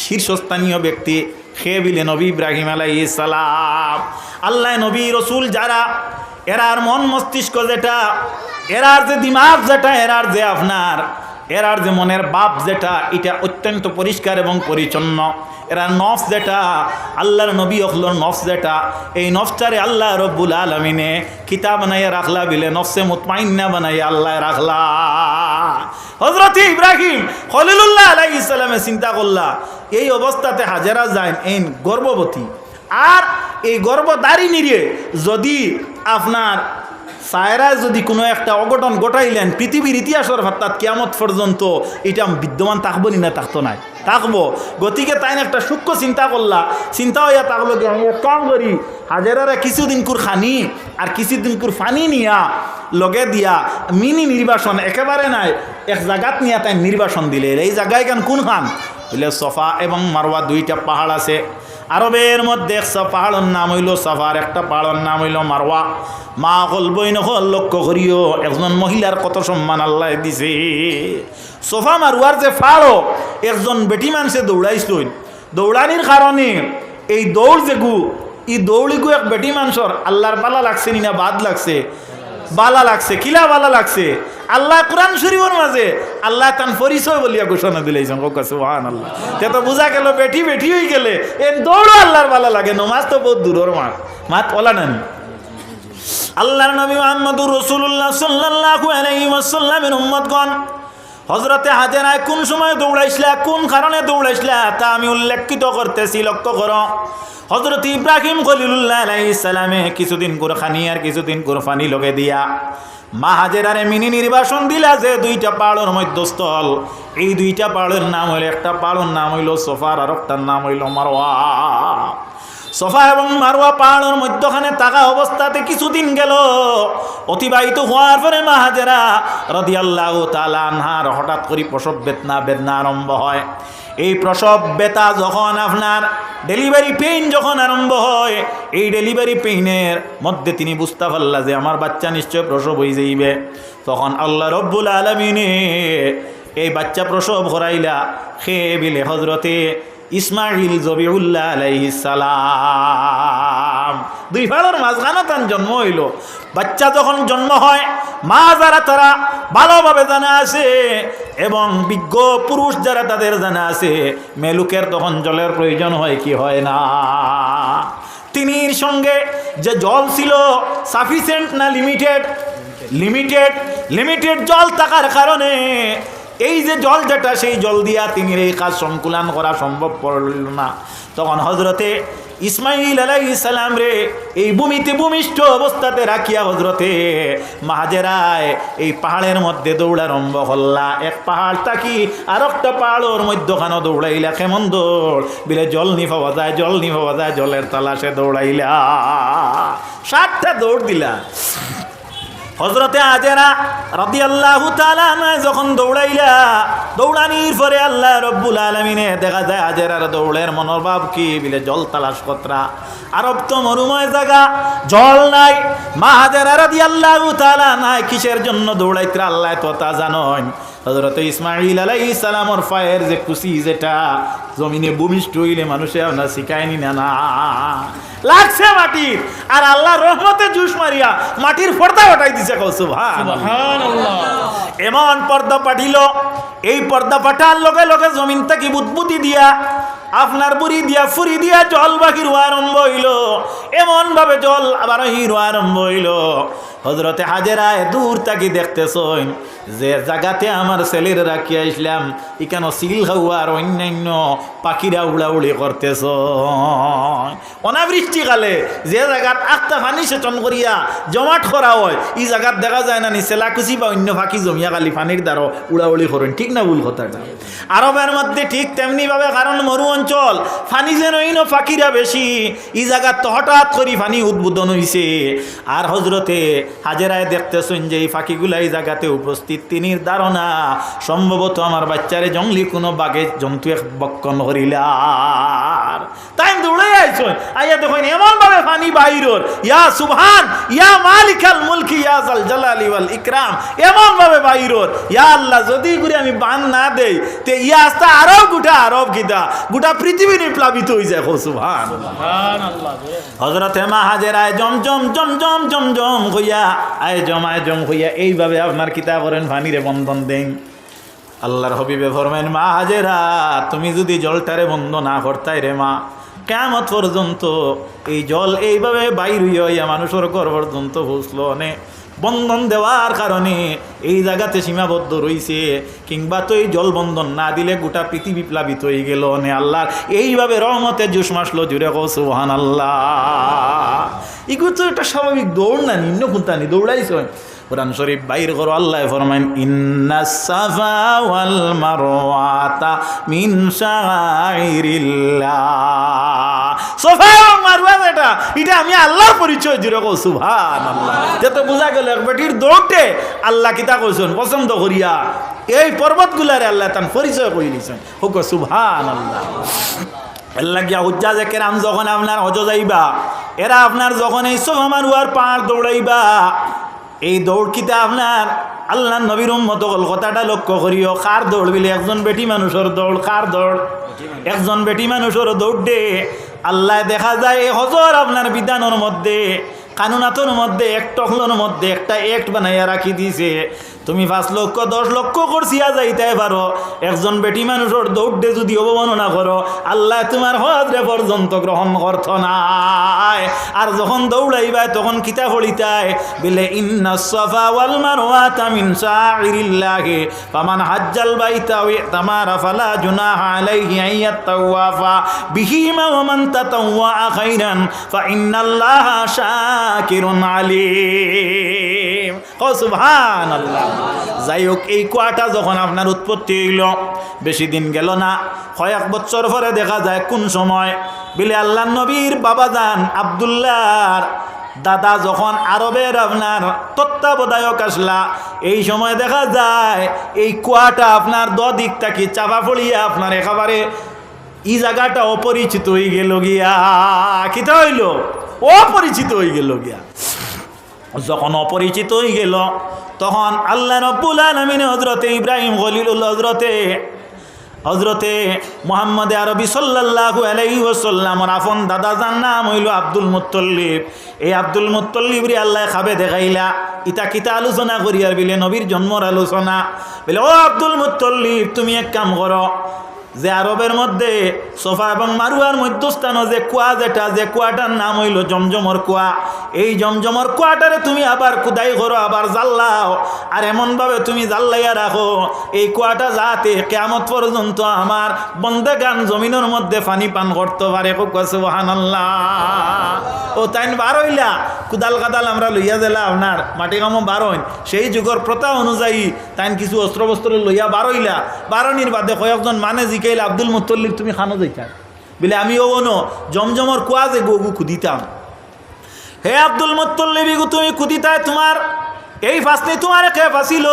শীর্ষস্থানীয় ব্যক্তি সে বিলে নবী ইব্রাহিম আলাইহিস সালাম। আল্লাহ নবী রসুল যারা, এরার মন মস্তিষ্ক যেটা, এরার যে দিমাগ যেটা, এরার যে মনের বাপ যেটা, এটা অত্যন্ত পরিষ্কার এবং পরিচ্ছন্ন। এরা নফস যেটা, আল্লাহর নবী অখলোর নফস যেটা, এই নফসটারে আল্লাহ রব্বুল আলমিনে কিতাব বানাইয়া রাখলা বিলে নফসে মুতমাইন্না বানাইয়া আল্লাহ রাখলা। হযরত ইব্রাহিম খলিলুল্লাহ আলাইহিস সালামে চিন্তা করলা এই অবস্থাতে হাজেরা যায় এই গর্ভবতী, আর এই গর্ভধারিণীরে যদি আপনার সায়রা যদি কোনো একটা অঘটন ঘটাইলেন পৃথিবীর ইতিহাসের অর্থাৎ কিয়ামত পর্যন্ত এটা বিদ্যমান থাকবো না, থাকতো নাই, থাকবো। গতিকে তাই একটা সূক্ষ্ম চিন্তা করলা, চিন্তা হইয়া থাকলো কি আমি এক কাম করি, হাজেরারা কিছুদিন কুর খানি আর কিছুদিন কুর ফানি নিয়া লগে দিয়া মিনি নির্বাসন একেবারে নাই এক জায়গাত নিয়ে তাই নির্বাসন দিলে। এই জায়গায় কেন কোন খান বলে সফা এবং মারওয়া দুইটা পাহাড় আছে আরবের মধ্যে। একটা পাহাড়ের নাম হইল সফার, একটা পাহাড়ের নাম হইল মারওয়া। মা হল বই নহল লক্ষ্য করিও একজন মহিলার কত সম্মান আল্লাহ দিছে। সোফা মারওয়ার যে পাহাড় একজন বেটি মানুষে দৌড়াইছিল, দৌড়ানির কারণে এই দৌড় যেগু এই দৌড়িগু এক বেটি মানুষের আল্লাহর বালা লাগছে না বাদ লাগছে, বালা লাগছে। কিলা বালা লাগছে? আল্লাহ কোরআন শরীফের মাঝে আল্লাহ তান পরিচয় বলিয়া ঘোষণা দিলেছেন, সুবহানাল্লাহ। তে তো বোঝা গেল বেটি বেটি হয়ে গেলে এ দৌড়ো আল্লাহর বালা লাগে। নমাজ তো বহুত দূরের মাত ওলা নানি। আল্লাহর নবী মুহাম্মদুর রাসূলুল্লাহ সাল্লাল্লাহু আলাইহি ওয়াসাল্লামের উম্মতগণ হযরতে হাজেরায় কোন সময় দৌড়াইছিলা, কোন কারণে দৌড়াইছিলা তা আমি উল্লেখিত করতেছি, লক্ষ্য করো। হযরত ইব্রাহিম খলিলুল্লাহ আলাইহিস সালামে কিছুদিন করে খানি আর কিছুদিন করে পানি লগে দিয়া মা হাজেরারে মিনি নির্বাসন দিলা যে দুইটা পাহাড়ের মধ্যস্থল। এই দুইটা পাহাড়ের নাম হইল, একটা পাহাড়ের নাম হইল সফার আর একটার নাম হইল মারওয়া। সফা এবং মারওয়া পাহাড়ের মধ্যখানে থাকা অবস্থাতে কিছুদিন গেল অতিবাহিত হওয়ার পরে মা হাজেরা রাদিয়াল্লাহু তাআলা আনহার হঠাৎ করে প্রসব বেদনা আরম্ভ হয়। এই প্রসব ব্যথা যখন আপনার ডেলিভারি পেইন যখন আরম্ভ হয়, এই ডেলিভারি পেইনের মধ্যে তিনি বুঝতে পারলা যে আমার বাচ্চা নিশ্চয় প্রসব হয়ে যাইবে। তখন আল্লাহ রব্বুল আলামিনে এই বাচ্চা প্রসব করাইলা খে বিলে হজরতে ইসমাইল জবিউল্লাহ আলাইহিস সালাম। দুই ফাড়ার মাঝখানে তার জন্ম হইল। বাচ্চা যখন জন্ম হয়, মা যারা তারা ভালোভাবে জানা আছে এবং বিজ্ঞ পুরুষ যারা তাদের জানা আছে, মেলুকের তখন জলের প্রয়োজন হয় কি হয় না। তিনির সঙ্গে যে জল ছিল সাফিসিয়েন্ট না লিমিটেড? লিমিটেড জল থাকার কারণে এই যে জল যেটা, সেই জল দিয়া তিনি এই কাজ সংকুলান করা সম্ভব পড়ল না। তখন হজরতে ইসমাইল আলাইহিস সালাম রে এই ভূমিতে ভূমিষ্ঠ অবস্থাতে রাখিয়া হজরতে হাজেরায় এই পাহাড়ের মধ্যে দৌড় আরম্ভ করলা। এক পাহাড় থাকি আর একটা পাহাড়ের মধ্যখানে দৌড়াইলা। কেমন দৌড়? বিলে জল নি পাওয়া যায়, জলের তালাশে দৌড়াইলা। 7টা দৌড় দিলা। হজরতে হাজেরা রাদিয়াল্লাহু তাআলা আনহা যখন দৌড়াইলা, দৌড়ানির পরে আল্লাহ রব্বুল আলামিনে দেখা যায় হাজেরার দৌড়ের মনোভাব কি? বিলে জল তালাশ কতরা। আরব তো মরুময় জায়গা, জল নাই। মা হাজেরা রাদিয়াল্লাহু তাআলা নাই কিসের জন্য দৌড়াইতে আল্লাহ তো তা জানেন। হযরত ইসমাঈল আলাইহিস সালামের পায়ের যে কুচি যেটা জমিনে ভূমিষ্ঠ হইলে মানুষে আপনার শিখায়নি না লাগছে মাটির, আর আল্লাহর রহমতে জুস মারিয়া মাটির পর্দা ওঠাই দিছে। সুবহানাল্লাহ। এমন পর্দা পাঠিল, এই পর্দা পাঠার লগে লগে জমিন থেকে বুদবুদি দিয়া আপনার বুড়ি দিয়া ফুরি দিয়া জল বাকি রোয়া আরম্ভ হইল। এমন ভাবে জল আবার রোয়া আরম্ভ হইল। হজরতে হাজেরায় দূর থাকি দেখতেছেন যে জায়গাতে আমার ছেলের রাখিয়া আসলাম, এখানে সিল খাওয়ার অন্যান্য পাখিরা উড়াউড়ি করতেছ। অনাবৃষ্টিকালে যে জায়গাত আখটা পানি সেচন করিয়া জমাট করা হয়, এই জায়গাত দেখা যায় না সেলাকুচি বা অন্য পাখি জমিয়া খালি পানির দ্বারা উড়াউড়ি করেন। ঠিক না ভুল কথাটা? আরবের মধ্যে ঠিক তেমনি ভাবে, কারণ মরু অঞ্চল, পানি যেন ইনো পাখিরা বেশি, এই জায়গাত তো হঠাৎ করি পানি উদ্বোধন হয়েছে। আর হজরতে হাজেরায় দেখতেছেন যে এই পাখিগুলা এই জায়গাতে উপস্থিত। তিনির ধারণা সম্ভবত আমার বাচ্চারে জঙ্গলি কোনো বাঘে জন্তু বক্ষণ করিলার। তাই দৌড়ে আইসন, আইয়া দেখুন এমন ভাবে পানি বাইরর, ইয়া সুবহান ইয়া মালিকাল মুলকি ইয়া জাল জালালি ওয়াল ইকরাম, এমন ভাবে বাইরর। ইয়া আল্লাহ, যদি করে আমি বান না দেই তে ইয়া আস্তা আরব গোটা আরব গিদা গোটা পৃথিবী প্লাবিত হয়ে যায়। সুবহানাল্লাহ। হযরতে মা হাজেরায় জমজম জমজম জমজম হইয়া আয়জম হইয়া এইভাবে আপনার কিতাব করেন পানিরে বন্ধন দেন। আল্লাহর হাবিবে ফরমাইন, মা হাজেরা, তুমি যদি জলটারে বন্ধ না করতাই রে মা, কিয়ামত পর্যন্ত এই জল এইভাবে বাইর হইয়া মানুষের ঘর পর্যন্ত পৌঁছলো। বন্ধন দেওয়ার কারণে এই জায়গাতে সীমাবদ্ধ রয়েছে, কিংবা তো এই জল বন্ধন না দিলে গোটা পৃথিবী প্লাবিত হয়ে গেল। আল্লাহর এইভাবে রহমতে জুস মাসলো। জুড়ে কও সুবহানাল্লাহ। এগুলো তো একটা স্বাভাবিক দৌড় না, নিম্ন কুন্তানি দৌড়াইছ। কুরআন শরীফ বাইর করো, আল্লাহ ফরমাইন, ইন্নাস সাফা ওয়াল মারওয়াতা মিন শাআইরিল্লাহ। সাফা এবং মারওয়া এটা আমি আল্লাহর পরিচয়। জুড়ে কও সুবহানাল্লাহ। যত বোঝা গেল এক বেটির দৌড়তে আল্লাহ কিতা কইছেন পছন্দ করিয়া এই পর্বতগুলারে আল্লাহ তার পরিচয় করে দিয়েছেন। হোক সুবহানাল্লাহ। আল্লাহ গিয়া হুজ্জাজে কেরাম যখন আপনার হজ যাইবা, এরা আপনার যখন এই সাফা মারওয়ার পাহাড় দৌড়াইবা, এই দৌড় কিতা আপনার আল্লাহ নবীর উম্মত কথাটা লক্ষ্য করিও। কার দৌড় বিলে? একজন বেটি মানুষের দৌড়। কার দৌড়? একজন বেটি মানুষের দৌড় দে। আল্লাহ দেখা যায় এই হজর আপনার বিধানের মধ্যে, কানুনাতর মধ্যে, একটকলোর মধ্যে একটা অ্যাক্ট বানাইয়া রাখি দিছে। তুমি 5 লক্ষ 10 লক্ষ করছিয়া যাইতে পারো, একজন বেটি মানুষের দৌড়ে যদি অবমাননা করো, আল্লাহ তোমার হজরে পর্যন্ত গ্রহণ করত নাই। আর যখন দৌড়াইবাই তখন কিতা ফলিতায় বলে, ইন্নাস সাফা ওয়াল মারওয়াতা মিন শাআইরিল্লাহি ফামান হাজ্জাল বাইতা ওয়া তামারা ফালা জুনাহা আলাইহি আইয়াতাওয়াফা বিহিমা ওয়া মান তাতাওয়া খাইরান ফা ইন্নাল্লাহা শাকিরুন আলিম। সুবহানাল্লাহ। যাই হোক, এই কুয়াটা যখন আপনার উৎপত্তি হইল, বেশি দিন গেল না, কয়েক বছর পরে দেখা যায় কোন সময় বিলে আল্লাহ নবীর বাবাজান আব্দুল্লাহর দাদা যখন আরবের আপনার তত্ত্বাবধায়ক আসলা, এই সময় দেখা যায় এই কুয়াটা আপনার দিক থেকে চাপা পড়িয়া আপনার একেবারে এই জায়গাটা অপরিচিত হয়ে গেল গিয়া। কিতা হইল? অপরিচিত হয়ে গেল গিয়া। যখন অপরিচিত হয়ে গেল, তখন আল্লাহ রাব্বুল আলামিন হযরতে ইব্রাহিম খলিলুল্লাহ হযরতে হজরতে মুহাম্মদ আরবি সাল্লাল্লাহু আলাইহি ওয়াসাল্লামর আপন দাদা যার নাম হইল আব্দুল মুত্তালিব। এই আব্দুল মুত্তালিব রে আল্লাহ খাবে দেখাইলা ইতা কিতা আলোচনা করি আর বিলে নবীর জন্মর আলোচনা। বলে ও আব্দুল মুত্তালিব, তুমি এক কাম করো, যে আরবের মধ্যে সোফা এবং মারুয়ার মধ্যস্থানও যে কুয়া, যেটা যে কুয়াটার নাম হইল জমজমর কুয়া, এই জমজমর কুয়াটারে তুমি আবার কুদাই করো, আবার জাল্লাও, আর এমনভাবে তুমি জাল্লাইয়া রাখো এই কুয়াটা যাতে কিয়ামত পর্যন্ত আমার বন্দেগান জমিনের মধ্যে পানি পান করতে পারে। সুবহানাল্লাহ। ও তাইন বার হইলা কুদাল কাদাল আমরা লইয়া দিলা আপনার মাটি কামো বার হইন, সেই যুগের প্রথা অনুযায়ী তাইন কিছু অস্ত্র বস্ত্র লইয়া বার হইলা। বারণির বাদে কয়েকজন মানে জিকাইল আব্দুল মুত্তালিব তুমি খানো যাইতা বলে আমি ও ন জমজমর কুয়া যে গগু খুদিতাম। হে আব্দুল মুত্তালিব, তুমি খুদিতায় তোমার এই ফাঁসনি তোমার খেয়ে ফাঁসিল,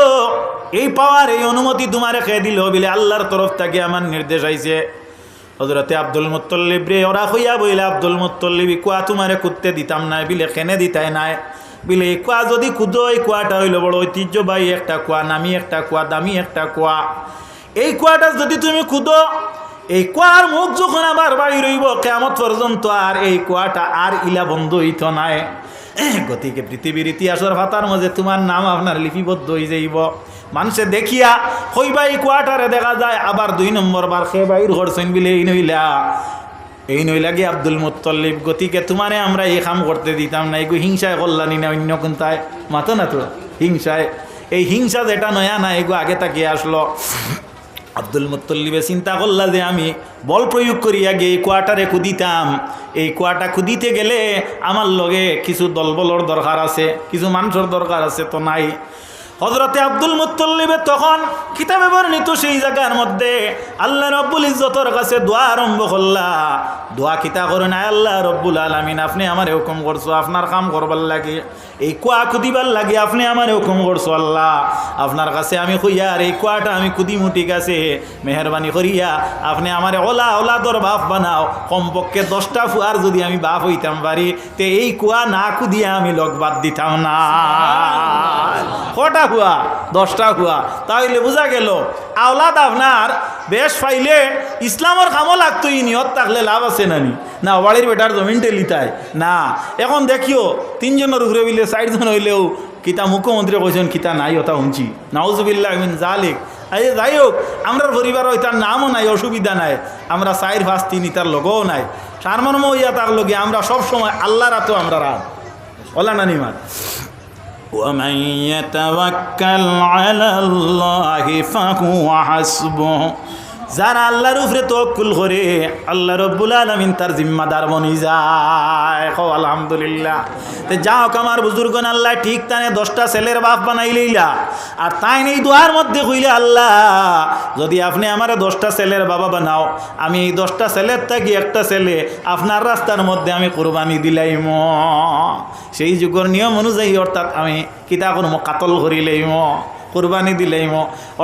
এই পাওয়ার এই অনুমতি তোমার খেয়ে দিল বলে আল্লাহর তরফ থেকে আমার নির্দেশ আইছে। হযরতে আব্দুল মুত্তালিব রে ওরা হইয়া বইলে আব্দুল মুত্তালিব কুয়া তোমারে কুদতে দিতাম না বিলে খেনে দিতাই নাই বিলে এই কুয়া যদি কুদো, এই কুয়াটা হইল বড় ঐতিহ্যবাহী একটা কুয়া, নামি একটা কুয়া, দামি একটা কুয়া। এই কুয়াটা যদি তুমি কুদো, এই কুয়ার মুখ যখন আবার বাড়ি রইব কিয়ামত পর্যন্ত আর এই কুয়াটা আর ইলা বন্ধ হইত নাই। গতিকে পৃথিবীর ইতিহাসের ভাতার মাঝে তোমার নাম আপনার লিপিবদ্ধ হয়ে যাইব। মানুষে দেখিয়া হইবা এই কুয়াটারে দেখা যায়, আবার 2 নম্বর বার খেয়ে বাইর করছেন বিলে এই নইলা গিয়ে আব্দুল মুত্তালিব। গতিকে তোমারে আমরা এই কাম করতে দিতাম না, এগু হিংসায় করলানি না অন্য কোনটায় মাতো না তো হিংসায়। এই হিংসা যেটা নয়া না এগু আগে তাকিয়ে আসলো। আব্দুল মুত্তালিবে চিন্তা করলা যে আমি বল প্রয়োগ করিয়া গিয়ে এই কুয়াটারে কুদিতাম, এই কুয়াটা কুদিতে গেলে আমার লগে কিছু দলবলর দরকার আছে, কিছু মানুষের দরকার আছে, তো নাই। হযরতে আব্দুল মুত্তালিবে তখন কিতাবে বর্ণিত সেই জায়গার মধ্যে আল্লাহ রব্বুল ইজ্জতের কাছে দোয়া আরম্ভ করলা। দোয়া কিতা করেন, আল্লাহ রব্বুল আলামিন আপনি আমার হুকুম করছো আপনার কাম করবার লাগে, এই কুয়া কুদিবার লাগে আপনি আমার হুকুম করছো আল্লাহ, আপনার কাছে আমি কইয়ার এই কুয়াটা আমি কুদিমু, ঠিক আছে, মেহরবানি করিয়া আপনি আমার ওলাদর বাপ বানাও, কমপক্ষে 10টা ফুয়ার যদি আমি বাপ হইতাম পারি তে এই কুয়া না কুদিয়া আমি লগ বাদ দিতাম না। কটা কুয়া? 10টা কুয়া। তাহলে বোঝা গেল আওলাদ আপনার বেশ পাইলে ইসলামের কামও লাগতো, ই নিয়ত থাকলে লাভ আছে নানি না বাড়ির বেটার জমিন টেলিতায় না। এখন দেখিও 3 জনের উপরে বিলে 4 জন হইলেও কিতা মুখ্যমন্ত্রী কইছেন কিতা নাই ওটা শুনছি, নাউজুবিল্লাহ মিন জালিক। এই যাই হোক, আমরার পরিবার তার নামও নাই, অসুবিধা নাই, আমরা 4-5 3 তার লগও নাই, সারমর্ম ইয়া তার লগে আমরা সব সময় আল্লাহর তো আমরা রাত ওলা নানি মার। ومن يتوكل على الله فهو حسبه, যারা আল্লাহর উপরে তাওয়াক্কুল করে আল্লাহ রব্বুল আলামিন তার জিম্মাদার বনি যায়। আলহামদুলিল্লাহ। তে যাও আমার বুজুর্গন আল্লাহ ঠিক তানে 10টা ছেলের বাপ বানাইলেইলা, আর তাই এই দোয়ার মধ্যে কইলে আল্লাহ যদি আপনি আমার 10টা ছেলের বাবা বানাও, আমি এই 10টা ছেলের থাকি একটা ছেলে আপনার রাস্তার মধ্যে আমি কোরবানি দিলাইম। সেই যুগের নিয়ম অনুযায়ী অর্থাৎ আমি কিতা করবো, কাতল করিলাইম, কুরবানি দিলাইম।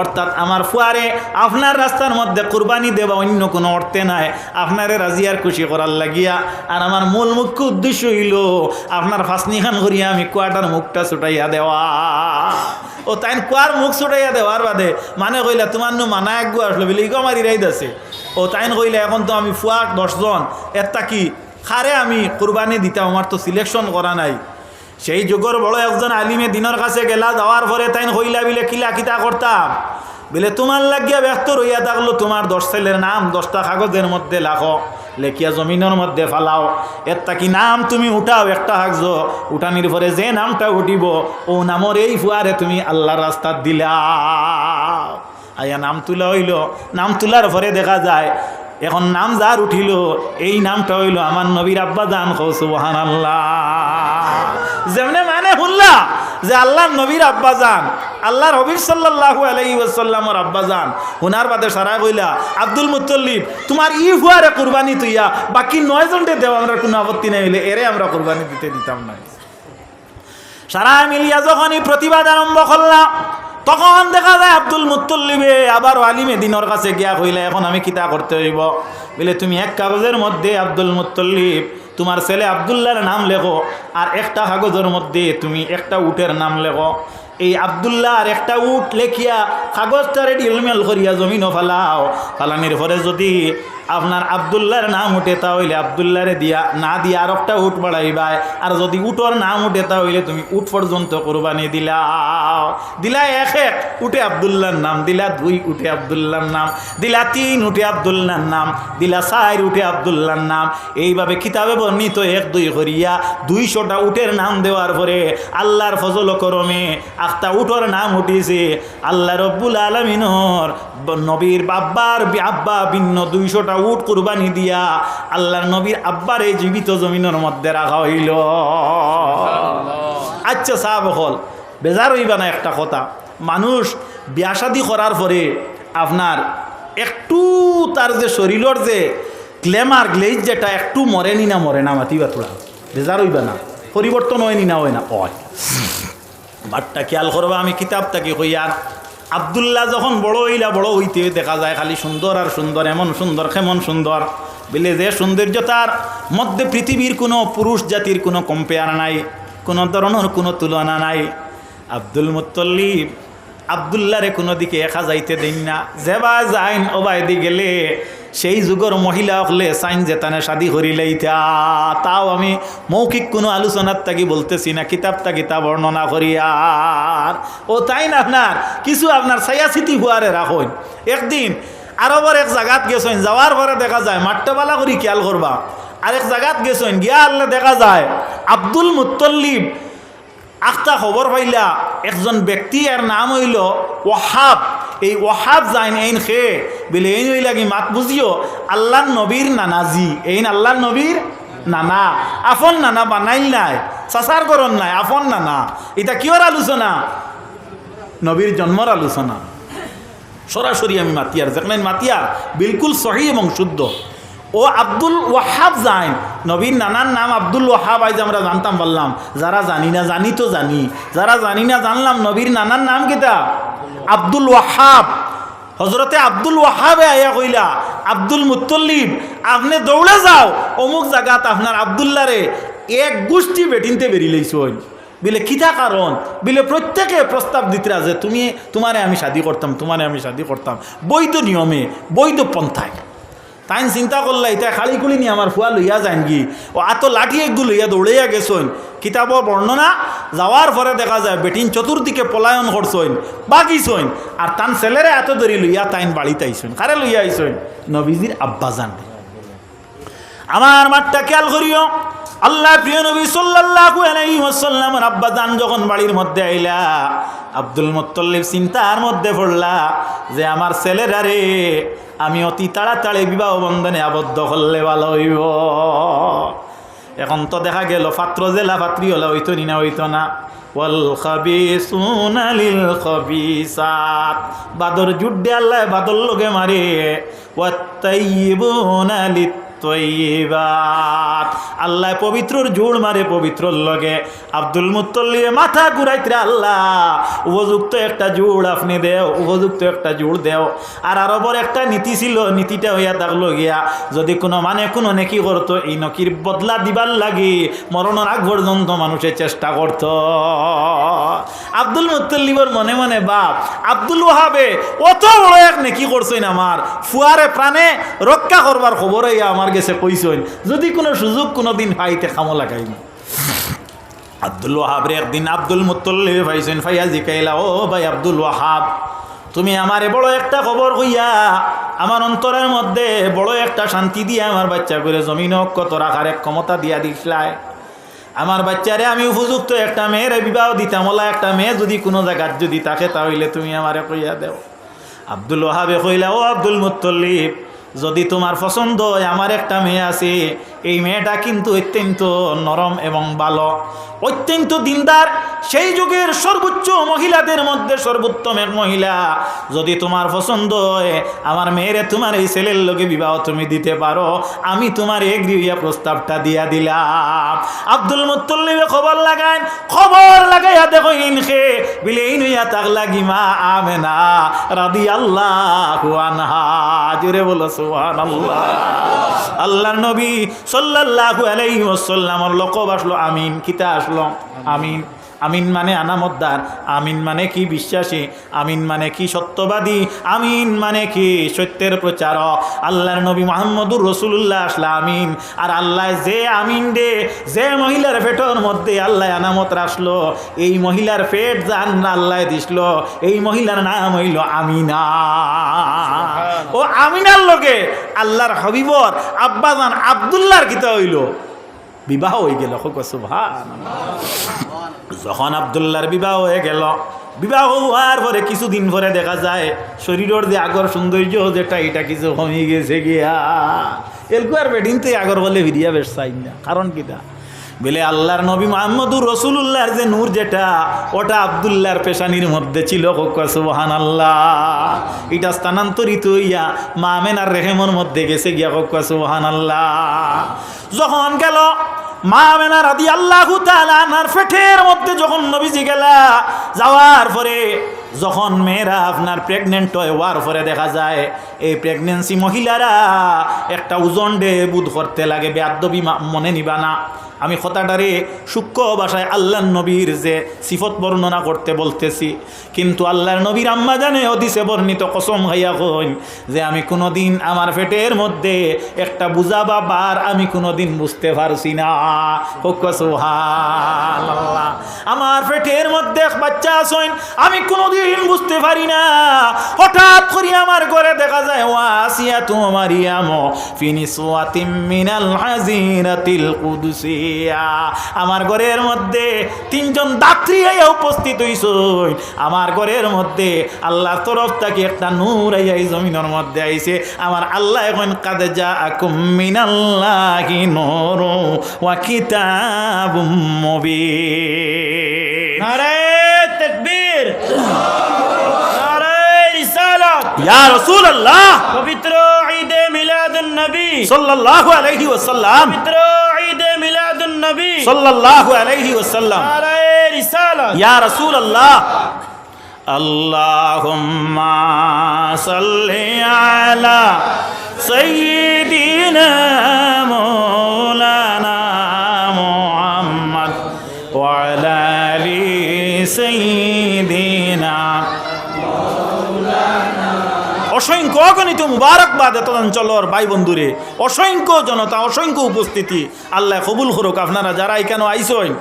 অর্থাৎ আমার ফুয়ারে আপনার রাস্তার মধ্যে কুরবানি দেওয়া অন্য কোনো অর্থে নাই, আপনারে রাজিয়ার খুশি করার লাগিয়া। আর আমার মূল মুখ্য উদ্দেশ্য হইল আপনার ফাঁসনিখান করিয়া আমি কুয়াটার মুখটা ছুটাইয়া দেওয়া। ও তাই কুয়ার মুখ ছুটাইয়া দেওয়ার বাদে মানে কইলা তোমার নু মানা এক গু আসলো বলে ইগো আমার ইরাইদ আছে। ও তাই কইলে এখন তো আমি ফুয়া 10 জন একটা কি খারে আমি কুরবানি দিতাম, আমার তো সিলেকশন করা নাই। সেই যুগের বড় একজন আলিমে দিনের কাছে গেলা, যাওয়ার পরে তাই হইলা বিলে কিলা কিতা করতাম বলে তোমার লাগিয়া ব্যস্ত রইয়া থাকলো, তোমার 10 ছেলের নাম 10টা কাগজের মধ্যে লাখো, লেখিয়া জমিনের মধ্যে ফালাও, একটা কি নাম তুমি উঠাও, একটা কাগজ উঠানির পরে যে নামটা উঠিব ও নামর এই ফুয়ারে তুমি আল্লাহর রাস্তা দিলা। আয়া নাম তোলা হইল, নাম তোলার পরে দেখা যায় এখন নাম যার উঠিল এই নামটা হইল আমার নবীর আব্বা জান। সুবহানাল্লাহ। যেমনে মানে শুনলা যে আল্লাহর নবীর আব্বা জান, আল্লাহর হাবিব সাল্লাল্লাহু আলাইহি ওয়াসাল্লামের আব্বা জান, হুনার বাদে সারা কইলা আব্দুল মুত্তালিব তোমার ই ফুয়ারে কুরবানি তুইয়া বাকি 9 জনকে দেওয়া আমরা কোনো আপত্তি নাই, হইলে এরে আমরা কুরবানি দিতাম না। সারা মিলিয়া যখনই প্রতিবাদ আরম্ভ করলাম তখন দেখা যায় আব্দুল মুত্তালিবে আবার আলিমে দিনের কাছে গিয়া কইলা এখন আমি কিতা করতে হইব বলে তুমি এক কাগজের মধ্যে আব্দুল মুত্তালিব তোমার ছেলে আব্দুল্লাহর নাম লেখো, আর একটা কাগজের মধ্যে তুমি একটা উটের নাম লেখো। এই আব্দুল্লাহর একটা উট লেখিয়া কাগজটারে ডিলমেল করিয়া জমিনও ফালাও, ফালানির পরে যদি আপনার আব্দুল্লাহর নাম উঠে তাহলে আব্দুল্লাহরে দিয়া না দিয়া আর একটা উট বাড়াইবাই, আর যদি উটর নাম উঠে তাহলে তুমি উট পর্যন্ত কোরবানি দিলা এক উঠে আব্দুল্লাহর নাম, দিলা 2 উঠে আব্দুল্লাহর নাম, দিলা 3 উঠে আব্দুল্লাহর নাম, দিলা 4 উঠে আব্দুল্লাহর নাম। এইভাবে কিতাবে বর্ণিত 1-2 করিয়া 200টা উটের নাম দেওয়ার পরে আল্লাহর ফজল করমে একটা উটর নাম উঠিছে। আল্লাহ রব্বুল আলামিনর নবীর আব্বা ভিন্ন 200টা উট কুরবানি দিয়া আল্লাহর নবীর আব্বার এই জীবিত জমিনের মধ্যে রাখা হইল। আচ্ছা সাহাব হল বেজার হইবা না একটা কথা, মানুষ বিয়া শাদী করার পরে আপনার একটু তার যে শরীরের যে গ্লেজ যেটা একটু মরে না মাতিবা তোরা, বেজার হইবা না, পরিবর্তন হয়নি না হয় বাটটা খেয়াল করবা। আমি কিতাবটাকে কইয়ার আব্দুল্লাহ যখন বড় হইতে দেখা যায় খালি সুন্দর আর সুন্দর, এমন সুন্দর কেমন সুন্দর বলে যে সৌন্দর্যতার মধ্যে পৃথিবীর কোনো পুরুষ জাতির কোনো কম্পেয়ার নাই, কোনো ধরনের কোনো তুলনা নাই। আব্দুল মুত্তালিব আব্দুল্লাহরে কোনো দিকে একা যাইতে দেন না, যেবা যাইন ওবাইদি গেলে সেই যুগের মহিলা হলে সাইন জেতানে শাদি করিলেইতা। তাও আমি মৌখিক কোনো আলোচনার তাকি বলতেছি না, কিতাব বর্ণনা করিয়ার ও তাই না আপনার কিছু আপনার ছায়াচিতি হুয়ারে রাখুন। একদিন আরবার এক জায়গাত গেছেন, যাওয়ার পরে দেখা যায় মাট্টাবালা করি খেয়াল করবা, আরেক জায়গাত গেছেন গিয়া আল্লাহ দেখা যায় আব্দুল মুত্তালিব আখতা খবর পাইলা একজন ব্যক্তি এর নাম হইল ওয়াহাব। এই ওয়াহাব যাইন এইন খে বলে এই হইলা কি মাত বুঝিও আল্লাহর নবীর নানাজি, এইন আল্লাহর নবীর নানা, আফন নানা বানাইল নাই, চাচার করণ নাই, আফন নানা। এটা কিয়র আলোচনা? নবীর জন্মর আলোচনা। সরাসরি আমি মাতিয়ার যেখানে মাতিয়ার বিলকুল সহি এবং শুদ্ধ। ও আব্দুল ওয়াহাব যাইন, নবীর নানার নাম আব্দুল ওয়াহাব। আজ আমরা জানতাম পারলাম, যারা জানি না জানি তো জানি, যারা জানি না জানলাম নবীর নানার নাম কিতা আব্দুল ওয়াহাব। হজরতে আব্দুল ওয়াহাবে আয়া কইলা আব্দুল মুত্তালিব আপনি দৌড়ে যাও অমুক জায়গাত আপনার আব্দুল্লাহরে এক গোষ্ঠী বেটিনতে বেরিয়েছ বলে কিতা কারণ বলে প্রত্যেকে প্রস্তাব দিতে যে তোমারে আমি শাদি করতাম বৈধ নিয়মে বৈধ পন্থায়। তাই চিন্তা করলা এটা খালি খুলি নি আমার ফুয়া লইয়া যান গি ও আত লাঠি একগু লইয়া দৌড়াইয়া গেছেন। কিতাব বর্ণনা যাওয়ার পরে দেখা যায় বেটিন চতুর্দিকে পলায়ন করছেন বাকিছেন, আর তান ছেলেরে এত ধরি লইয়া তাইন বাড়িতে আইছেন। কারে লইয়া আইছেন? নবীজির আব্বা জান। আমার মাঠটা খেয়াল করিও, আল্লাহ প্রিয় নবী সাল্লাল্লাহু আলাইহি ওয়াসাল্লামের আব্বা জান যখন বাড়ির মধ্যে আইলা আব্দুল মুত্তালিব চিন্তার মধ্যে পড়লা যে আমার ছেলেরারে আমি অতি তাড়াতাড়ি বিবাহ বন্ধনে আবদ্ধ করলে ভালো হইব। এখন তো দেখা গেল পাত্র জেলা পাত্রী হলে হইতো না হইতো না। ওয়াল খাবিসুনা লিল খাবিসাত, বাদর যুদ্ধে আল্লাহ বাদর লগে মারে। ওয়াত তাইয়িবুনা লিত তৈবাত, আল্লাহ পবিত্রর জোড় মারে পবিত্রর লগে। আব্দুল মুত্তালিব মাথা ঘুরাইতে আল্লাহ উপযুক্ত একটা জোড় আপনি দেও, উপযুক্ত একটা জোড় দেও। আর আরবর একটা নীতি ছিল, নীতিটা হইয়া থাকলো গিয়া যদি কোনো কোনো নেকি করতো এই নকির বদলা দিবার লাগি মরণের আগ পর্যন্ত মানুষের চেষ্টা করত। আব্দুল মুত্তালিবর মনে মনে বাপ আব্দুল ওয়াহাবে অত বড় এক নেকি করছেন, আমার ফুয়ারে প্রাণে রক্ষা করবার খবর হইয়া আমার গেছে কইছেন, যদি কোনো সুযোগ কোনো দিন পাইতে খামো লাগাইনি। আব্দুল ওয়াহাবরে একদিন আব্দুল মুত্তালিব পাইছেন, ফাইয়া জিকাইলা ও ভাই আব্দুল ওয়াহাব তুমি আমারে বড় একটা খবর কইয়া আমার অন্তরের মধ্যে বড় একটা শান্তি দিয়া আমার বাচ্চা করে জমিন কত রাখার এক ক্ষমতা দিয়া দিছলাই। আমার বাচ্চারে আমি উপযুক্ত একটা মেয়ের বিবাহ দিতাম, ওলা একটা মেয়ে যদি কোনো জায়গায় যদি থাকে তাহলে তুমি আমারে কইয়া দেও। আব্দুল ওয়াহাবে কইলা ও আব্দুল মুত্তালিব যদি তোমার পছন্দ হয় আমার একটা মেয়ে আছে, এই মেয়েটা কিন্তু অত্যন্ত নরম এবং ভালো, অত্যন্ত দিনদার, সেই যুগের সর্বোচ্চ মহিলাদের মধ্যে সর্বোত্তম এক মহিলা। যদি তোমার পছন্দ হয় আমার মেয়েরে তোমার এই ছেলের লোকে বিবাহ তুমি দিতে পারো, আমি তোমার এই গৃহীয়া প্রস্তাবটা দিয়া দিলাম। আব্দুল মুত্তালিবে খবর লাগাইয়া দেখো ইনখে বিলে ইনইয়া তাক লাগি মা আমেনা রাদিয়াল্লাহু আনহা। জোরে বলো সুবহানাল্লাহ। আল্লাহর নবী সাল্লাল্লাহু আলাইহি ওয়াসাল্লামের লকব আসলো আমিন। কিতা আসলো? আমিন। আমিন মানে আনামতদার, আমিন মানে কি বিশ্বাসী, আমিন মানে কি সত্যবাদী, আমিন মানে কি সত্যের প্রচারক। আল্লাহর নবী মুহাম্মদুর রাসূলুল্লাহ আসলে আমিন। আর আল্লাহ যে আমিন দে, যে মহিলার পেটের মধ্যে আল্লাহ আনামত রাখলো, এই মহিলার পেট জান আল্লাহ দিছিল, এই মহিলার নাম হইল আমিনা। ও আমিনার লগে আল্লাহর হবিবর আব্বাজান আব্দুল্লাহর কিতা হইল, বিবাহ হয়ে গেল। সুবহানাল্লাহ। যখন আব্দুল্লাহর বিবাহ হয়ে গেল, বিবাহ হওয়ার পরে কিছুদিন পরে দেখা যায় শরীরের যে আগর সৌন্দর্য যেটা এটা কিছু কমে গেছে গিয়া। এরকম আর বেডিনতে আগর বলে ভিডিয়া বেশ চাই না। কারণ কিটা বলে আল্লাহর নবী মুহাম্মদুর রাসূলুল্লাহর যে নূর যেটা, ওটা আব্দুল্লাহর পেশানির মধ্যে ছিল। সুবহানাল্লাহ। এটা স্থানান্তরিত হইয়া মা আমেনার রেহেমর মধ্যে গেছে গিয়া। সুবহানাল্লাহ। যখন গেল মা আমেনা রাদিয়াল্লাহু তাআলা আনহার পেটের মধ্যে যখন নবীজি গেলা, যাওয়ার পরে যখন মেয়েরা আপনার প্রেগনেন্ট হওয়ার পরে দেখা যায় এই প্রেগনেন্সি মহিলারা একটা ওজন ডে বুধ করতে লাগে। বেয়াদবি মনে নিবা না, আমি কথাটারে সূক্ষ্ম ভাষায় আল্লাহর নবীর যে সিফত বর্ণনা করতে বলতেছি। কিন্তু আল্লাহর নবীর আম্মা জানে হাদিসে বর্ণিত, কসম খাইয়া কইন যে আমি কোনোদিন আমার পেটের মধ্যে একটা বুঝা বা বার আমি কোনোদিন বুঝতে পারছি না। সুবহানাল্লাহ। আমার পেটের মধ্যে বাচ্চা আছেন, আমি কোনোদিন বুঝতে পারি না। হঠাৎ করে আমার ঘরে দেখা যায় ওয়াসিয়াতু মারিয়াম ফি নিসওয়াতিম মিনাল হাজিরাতিল কুদসি। আমার ঘরের মধ্যে তিনজন দাত্রী উপস্থিত হইছেন। আমার ঘরের মধ্যে আল্লাহর তরফ থেকে একটা নূর এই জমিনের মধ্যে আইছে। আমার আল্লাহ এখন কাদ জাআকুম মিনাল্লাহি নূরু ওয়া কিতাবুম মুবিন।
নারে তাকবীর, নারে রিসালাত।
ইয়া রাসূলুল্লাহ,
পবিত্র ঈদে মিলাদুন নবী
সাল্লাল্লাহু আলাইহি ওয়াসাল্লাম,
পবিত্র ঈদে মিলাদুন নবী
সাল্লাল্লাহু আলাইহি ওয়াসাল্লাম।
নারে রিসালাত।
ইয়া রাসূলুল্লাহ, আল্লাহুম্মা সাল্লি আলা সাইয়্যিদিনা মাওলানা মুহাম্মদ ওয়া আলা আলি সাইয়্যিদিনা। অসংখ্য অগণিত মুবারকবাদ এত অঞ্চলের ভাই বন্ধুরে, অসংখ্য জনতা, অসংখ্য উপস্থিতি। আল্লাহ কবুল করুক। আপনারা যারা এখানে আইসেন,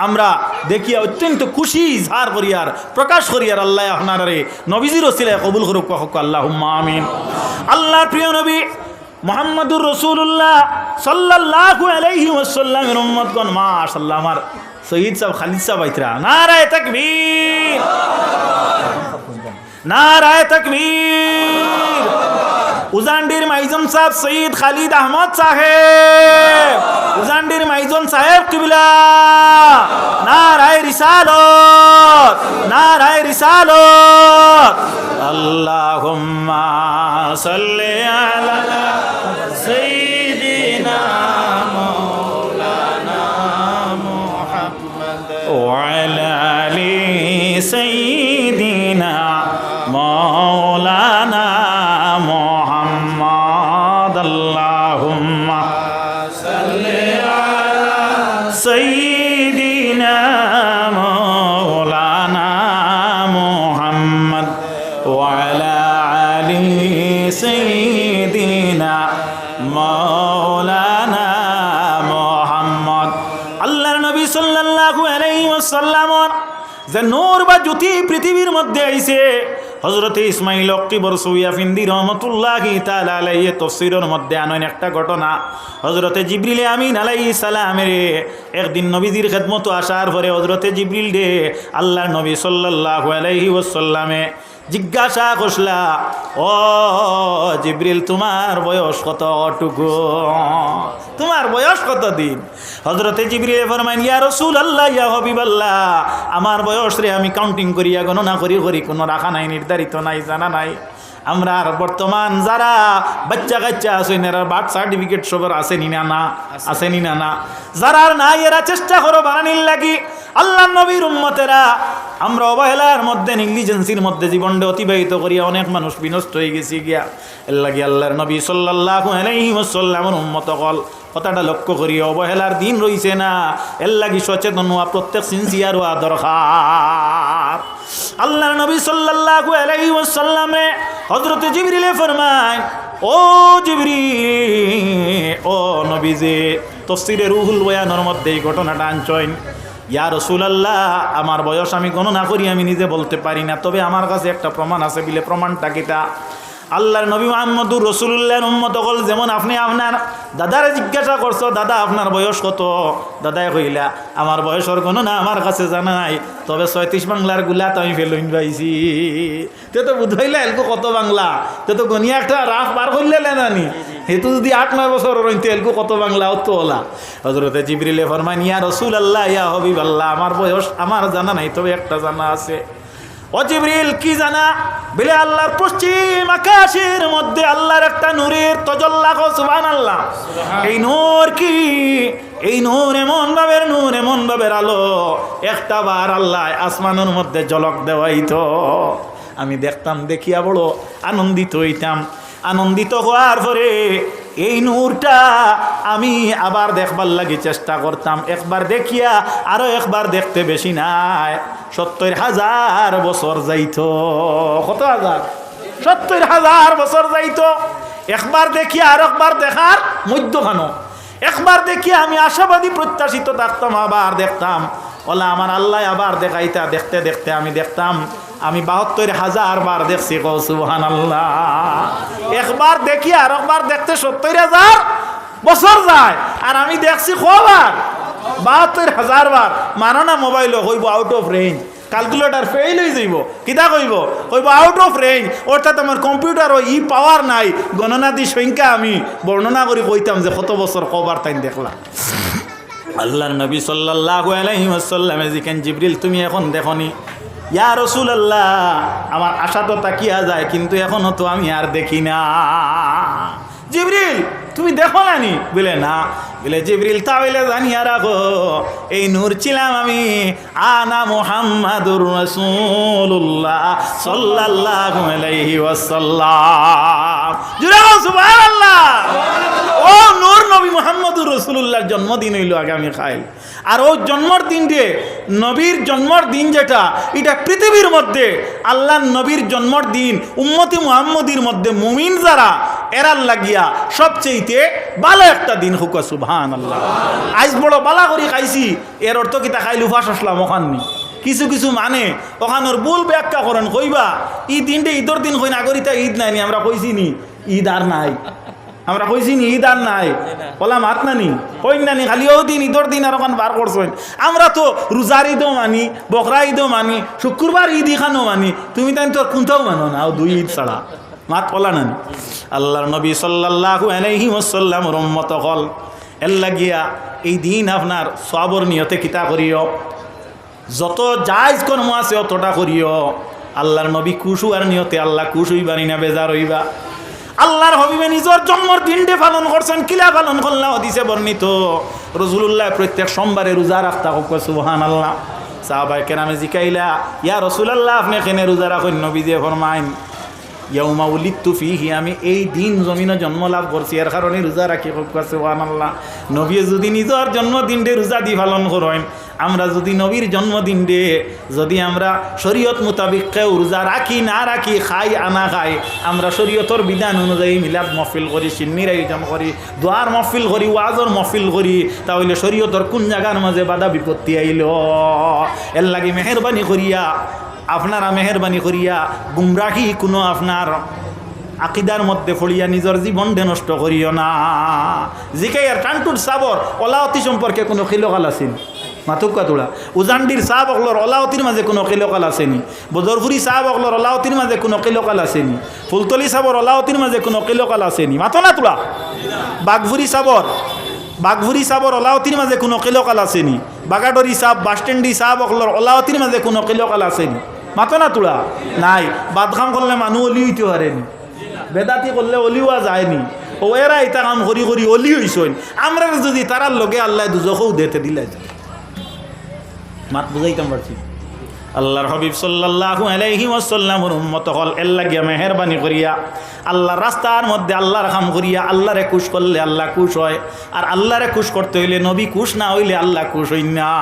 আমরা দেখিয়া অত্যন্ত খুশি ঝাড় করিয়ার প্রকাশ করিয়ার। আল্লাহ আপনারে নবীজির ওসিলায় কবুল করুক। আল্লাহুম্মা আমিন। আল্লাহর প্রিয় নবী মুহাম্মদুর রাসূলুল্লাহ সাল্লাল্লাহু আলাইহি ওয়াসাল্লামের উম্মতগণ, মাশাআল্লাহ, আমার শহীদ সাহেব খালিদ সাহেব আইতরা। নারায়ে তাকবীর, নারায়ে তাকবীর। উজান্ডির মাইজন সাহেব সৈয়দ খালিদ আহমদ সাহেব, উজান্ডির মাইজন সাহেব কিবলা। নারায়ে রিসালত, নারায়ে রিসালত। আল্লাহুম্মা সাল্লি আলা সাইয়্যিদিনা মাওলানা মুহাম্মদ ওয়া আলা আলি সাইয়্যিদিনা মাওলানা মুহাম্মদ। আল্লাহুম্মা সাল্লি আলা সাইয়্যিদিনা মাওলানা মুহাম্মদ ওয়া আলা আলি সাইয়্যিদিনা মাওলানা মুহাম্মদ। আল্লাহর নবী সাল্লাল্লাহু আলাইহি ওয়াসাল্লাম যে নূর বা জ্যোতি পৃথিবীর মধ্যে আইছে, হযরতে ইসমাইল অক্টিবর সুইয়াফিন্দি রহমতুল্লাহি তাআলা আলাইহি তাফসীরের মধ্যে আনেন একটা ঘটনা। হযরতে জিবরিল আমিন আলাইহিস সালামের একদিন নবীজির খেদমত আসার পরে হযরতে জিবরিল দে আল্লাহর নবী সাল্লাল্লাহু আলাইহি ওয়াসাল্লামে জিজ্ঞাসা করলা, ও জিবরিল, তোমার বয়স কতটুকু, তোমার বয়স কত দিন? হযরতে জিবরিল ফরমাইন, ইয়া রাসূলুল্লাহ, ইয়া হাবিবাল্লাহ, আমার বয়স রে আমি কাউন্টিং করিয়া গণনা করি কোনো রাখা নাই, নির্ধারিত নাই, জানা নাই। আমরা বর্তমান যারা বাচ্চা কাচ্চা আছেন, এরা বার্থ সার্টিফিকেট সবার আসেনি না, না আসেনি না, না যারা নাই এরা চেষ্টা করো বানানির লাগি। আল্লাহ নবীর উম্মতেরা আমরা অবহেলার মধ্যে, নেগলিজেন্সির মধ্যে জীবনটা অতিবাহিত করিয়া অনেক মানুষ বিনষ্ট হয়ে গেছি গিয়া। এর লাগি আল্লাহর নবী সাল্লাল্লাহু আলাইহি ওয়াসাল্লামের উম্মত কল কথাটা লক্ষ্য করি, অবহেলার দিন রইছে না, এর লাগি সচেতন হওয়া প্রত্যেক সিনসিয়ার হওয়া দরকার। আল্লাহর নবী সাল্লাল্লাহু আলাইহি ওয়াসাল্লামে হযরত জিবরিলে ফরমায়, ও জিবরিল, ও নবীজি, তাফসীরে রুহুল বয়ানের মধ্যে এই ঘটনাটা আনছেন। ইয়া রাসূলুল্লাহ, আমার বয়স আমি গণনা করি আমি নিজে বলতে পারি না, তবে আমার কাছে একটা প্রমাণ আছে। বলে প্রমাণটা কিটা? আল্লাহর নবী মুহাম্মদুর রাসূলুল্লাহর উম্মত হল যেমন আপনি আপনার দাদারে জিজ্ঞাসা করছো, দাদা আপনার বয়স কত? দাদায় কইলা, আমার বয়সের গণনা আমার কাছে জানা নাই, তবে 36 বাংলার গুলাত আমি ফেলুন পাইছি। তে তো বুঝাইলা এলকো কত বাংলা, তে তো গনিয়া একটা রাফ বার করলে নানি, হেতু যদি 8-9 বছর রইতে এলকো কত বাংলা অত ওলা। হযরতে জিবরিলে ফরমান, ইয়া রাসূলুল্লাহ, ইয়া হাবিবাল্লাহ, আমার বয়স আমার জানা নাই, তবে একটা জানা আছে। ও জিবরিল, কি জানা? বলে আল্লাহর পশ্চিম আকাশের মধ্যে আল্লাহর একটা নূরের তজল্লা, সুবহানাল্লাহ। এই নূর কি? এই নূর এমন ভাবের আলো, একটা বার আল্লাহ আসমানের মধ্যে ঝলক দেওয়াইতো, আমি দেখতাম, দেখিয়া বড় আনন্দিত হইতাম। আনন্দিত হওয়ার পরে এই নূরটা আমি আবার দেখবার লাগি চেষ্টা করতাম। একবার দেখিয়া আরো একবার দেখতে বেশি নাই 70,000 বছর যাইতো। কত হাজার? 70,000 বছর যাইতো। একবার দেখিয়া আর একবার দেখার মধ্যখানো, একবার দেখিয়া আমি আশাবাদী প্রত্যাশিত থাকতাম, আবার দেখতাম, ওলা আমার আল্লাহ আবার দেখাইতা। দেখতে দেখতে আমি দেখতাম আমি 72,000 বার দেখছি। কও সুবহানাল্লাহ। একবার দেখি আর একবার দেখতে 70,000 বছর যায়, আর আমি দেখছি কবার? 72,000 বার। মানো না মোবাইল হইব out of range, calculator fail হয়ে যাইব, কিতা কইব? কইব আউট অফ রেঞ্জ, অর্থাৎ আমার কম্পিউটারও ই পাওয়ার নাই। গণনাদি সংখ্যা আমি বর্ণনা করে কইতাম যে কত বছর কবার তাই দেখলাম। আল্লাহর নবী সাল্লাল্লাহু আলাইহি ওয়াসাল্লামে জিকেন, জিবরিল তুমি এখন দেখনি? ইয়া রাসূলুল্লাহ, আমার আশা তো তাকিয়া যায়, কিন্তু এখনো তো আমি আর দেখি না। জিবরিল, তুমি দেখো নানি? বলে না। বলে জিবরিল, তাহলে জানিয়া রাখো, এই নূর ছিলাম আমি, আনা মুহাম্মাদুর রাসূলুল্লাহ সাল্লাল্লাহু আলাইহি ওয়াসাল্লাম। জুড়ে বল সুবহানাল্লাহ। ও নূর নবী মুহাম্মদুর রাসূলুল্লাহর জন্মদিন হইল আগামী কাল। আর ওই জন্মর দিন দিয়ে নবীর জন্মর দিন যেটা, এটা পৃথিবীর মধ্যে আল্লাহর নবীর জন্মর দিন উম্মতি মুহাম্মদীর মধ্যে মুমিন যারা এরার লাগিয়া সবচেয়ে ভালো একটা দিন হোক। সুবহানাল্লাহ। আজ বড় বালা করি খাইছি, এর অর্থ কিতা খাইলু ফাঁস আসলাম ওখাননি। কিছু কিছু মানে ওখানোর ভুল ব্যাখ্যা করেন, কইবা ই দিনটা ঈদের দিন কই না করিতা ঈদ নাই নি, আমরা কইছি নি ঈদ আর নাই, আমরা কইছি নি ঈদ আর নাই, বললাম হাত নানি কই নানি, খালি ও দিন ঈদের দিন আর ওখান বার করছেন। আমরা তো রোজার ঈদও মানি, বকরা ঈদও মানি, শুক্রবার ঈদ ইখানও মানি, তুমি তাই তো কোনটাও মানো না, ও 2 ঈদ ছাড়া। মাত পলা নানি। আল্লাহর নবী সাল্লাল্লাহু আলাইহি ওয়াসাল্লাম উম্মত হল, এর লাগিয়া এই দিন আপনার সবর নিয়তে কিতা করিও, যত জায়েজ কর্ম আছে অতটা করিও। আল্লাহর নবী খুশ হওয়ার নিয়তে আল্লাহ খুশ হইবানি না বেজার হইবা। আল্লাহর হবিবে নিজের জন্মর দিনটি পালন করছেন, কিলা পালন করলা? হাদিসে বর্ণিত রাসূলুল্লাহ প্রত্যেক সোমবারে রোজা রাখতা। সুবহানাল্লাহ। সাহাবায়ে কেরামে জিকাইলা, ইয়া রাসূলুল্লাহ আপনি কেনে রোজা রাখেন? নবীজি ফরমাইন, ইয়াউমা উলিদতু ফীহি, আমি এই দিন জমিনে জন্ম লাভ করছি, এর কারণে রোজা রাখি। সুবহানাল্লাহ। নবী যদি নিজের জন্মদিনটি রোজা দি পালন করেন, আমরা যদি নবীর জন্মদিনটি যদি আমরা শরীয়ত মোতাবিক কেউ রোজা রাখি না রাখি, খাই আনা খাই, আমরা শরীয়তর বিধান অনুযায়ী মিলাদ মহফিল করি, সিন্নির আয়োজন করি, দোয়ার মহফিল করি, ওয়াজর মহফিল করি, তাহলে শরীয়তর কোন জায়গার মাঝে বাধা বিপত্তি আইল? এর লাগি মেহরবানি করিয়া আপনারা মেহরবানি করিয়া গুমরাহি কোনো আপনার আকিদার মধ্যে ফড়িয়া নিজের জীবনটা নষ্ট করিও না। জিকাই আর টানটুর সাবর অলাওতি সম্পর্কে কোনো খিলকাল আসেনি? মাতুকা তোলা উজান্ডির সাহাব অকলর অলাওতির মাঝে কোনো কিলোকাল আসেনি? বদরপুরি সাহাব অকলর অলাওতির মাঝে কোনো কিলোকাল আসেনি? ফুলতলি সাবর অলাওতির মাঝে কোনো কিলোকাল আসেনি? মাতো না তোলা বাঘভুরি সাবর অলাওতির মাঝে কোনো কিলোকাল আসেনি? বাগাডরি সাহাব বাসস্ট্যান্ডি সাহাব অকলর অলাওতির মাঝে কোনো কিলোকাল আসেনি? মাতো না তোলা নাই। বাদখাম করলে মানুষ অলি হইতে পারেনি, বেদাতি করলে অলিওয়া যায়নি। ও এরা এটা কাম করি করি অলি হইছেন। আমরা যদি তারার লগে আল্লাহ দুজকেও দিতে দিলে মাত বুঝাইতাম পারছি। আল্লাহর হাবিব সাল্লাল্লাহু আলাইহি ওয়াসাল্লামের উম্মত হল এর লাগিয়া মেহেরবানি করিয়া আল্লাহর রাস্তার মধ্যে আল্লাহর কাম করিয়া আল্লাহরে খুশ করলে আল্লাহ খুশ হয়, আর আল্লাহরে খুশ করতে হইলে নবী খুশ না হইলে আল্লাহ খুশ হই না।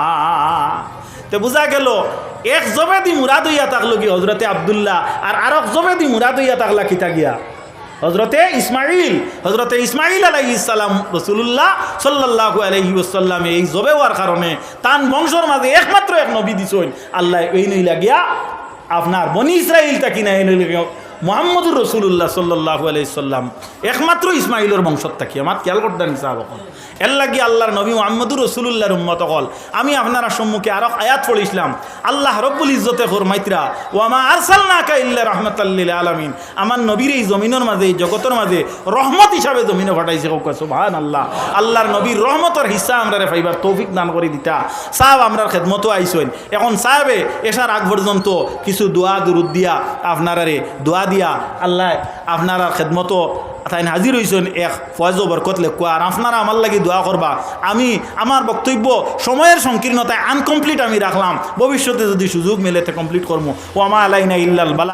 তো বোঝা গেল এক জবেদি মুরাদ হইয়া থাকলো কি হজরতে আব্দুল্লাহ, আর আরেক জবেদি মুরাদ হইয়া থাকলা কিতা গিয়া হজরতে ইসমাইল আলাইহিস সালাম। রাসূলুল্লাহ সাল্লাল্লাহু আলাইহি ওয়াসাল্লাম এই জবে হওয়ার কারণে তান বংশের মাঝে একমাত্র এক নবী দিছেন আল্লাহ, এই নই লাগিয়া আপনার বনি ইসরাইল তাকি না, এই নই লাগিয়া মুহাম্মদুর রাসূলুল্লাহ সাল্লাল্লাহু আলাইহি সাল্লাম একমাত্র ইসমাইলের বংশত থাকি। আমার খেয়াল করতেন সাহেব এখন এর লাগি আল্লাহর নবী মুহাম্মদুর রাসূলুল্লাহর উম্মত হল। আমি আপনারা সম্মুখে আরো আয়াত পড়িছিলাম। আল্লাহ রব্বুল ইজ্জতে ফরমাইতরা ওয়া মা আরসালনাকা ইল্লা রাহমাতাল লিল আলামিন, আমার নবীর এই জমিনের মাঝে এই জগতের মাঝে রহমত হিসাবে জমিনে পাঠাইছে। সুবহানাল্লাহ, আল্লাহর নবীর রহমতের হিস্সা আমরা পাইবার তৌফিক দান করে দিতা। সাহেব আমরার খেদমতো আইসেন। এখন সাহেবে এসার আগ পর্যন্ত কিছু দোয়া দুরুদ দিয়া আপনারারে দোয়া দিয়া আল্লাহ আপনারা খেদমতো তাই হাজির হয়েছেন এক ফয়জ বরকত লেখা, আর আপনারা আমার লাগি দোয়া করবা। আমি আমার বক্তব্য সময়ের সংকীর্ণতায় আনকমপ্লিট আমি রাখলাম, ভবিষ্যতে যদি সুযোগ মেলে তে কমপ্লিট করবো। ওয়ামা আলাইনা ইল্লাল বালা।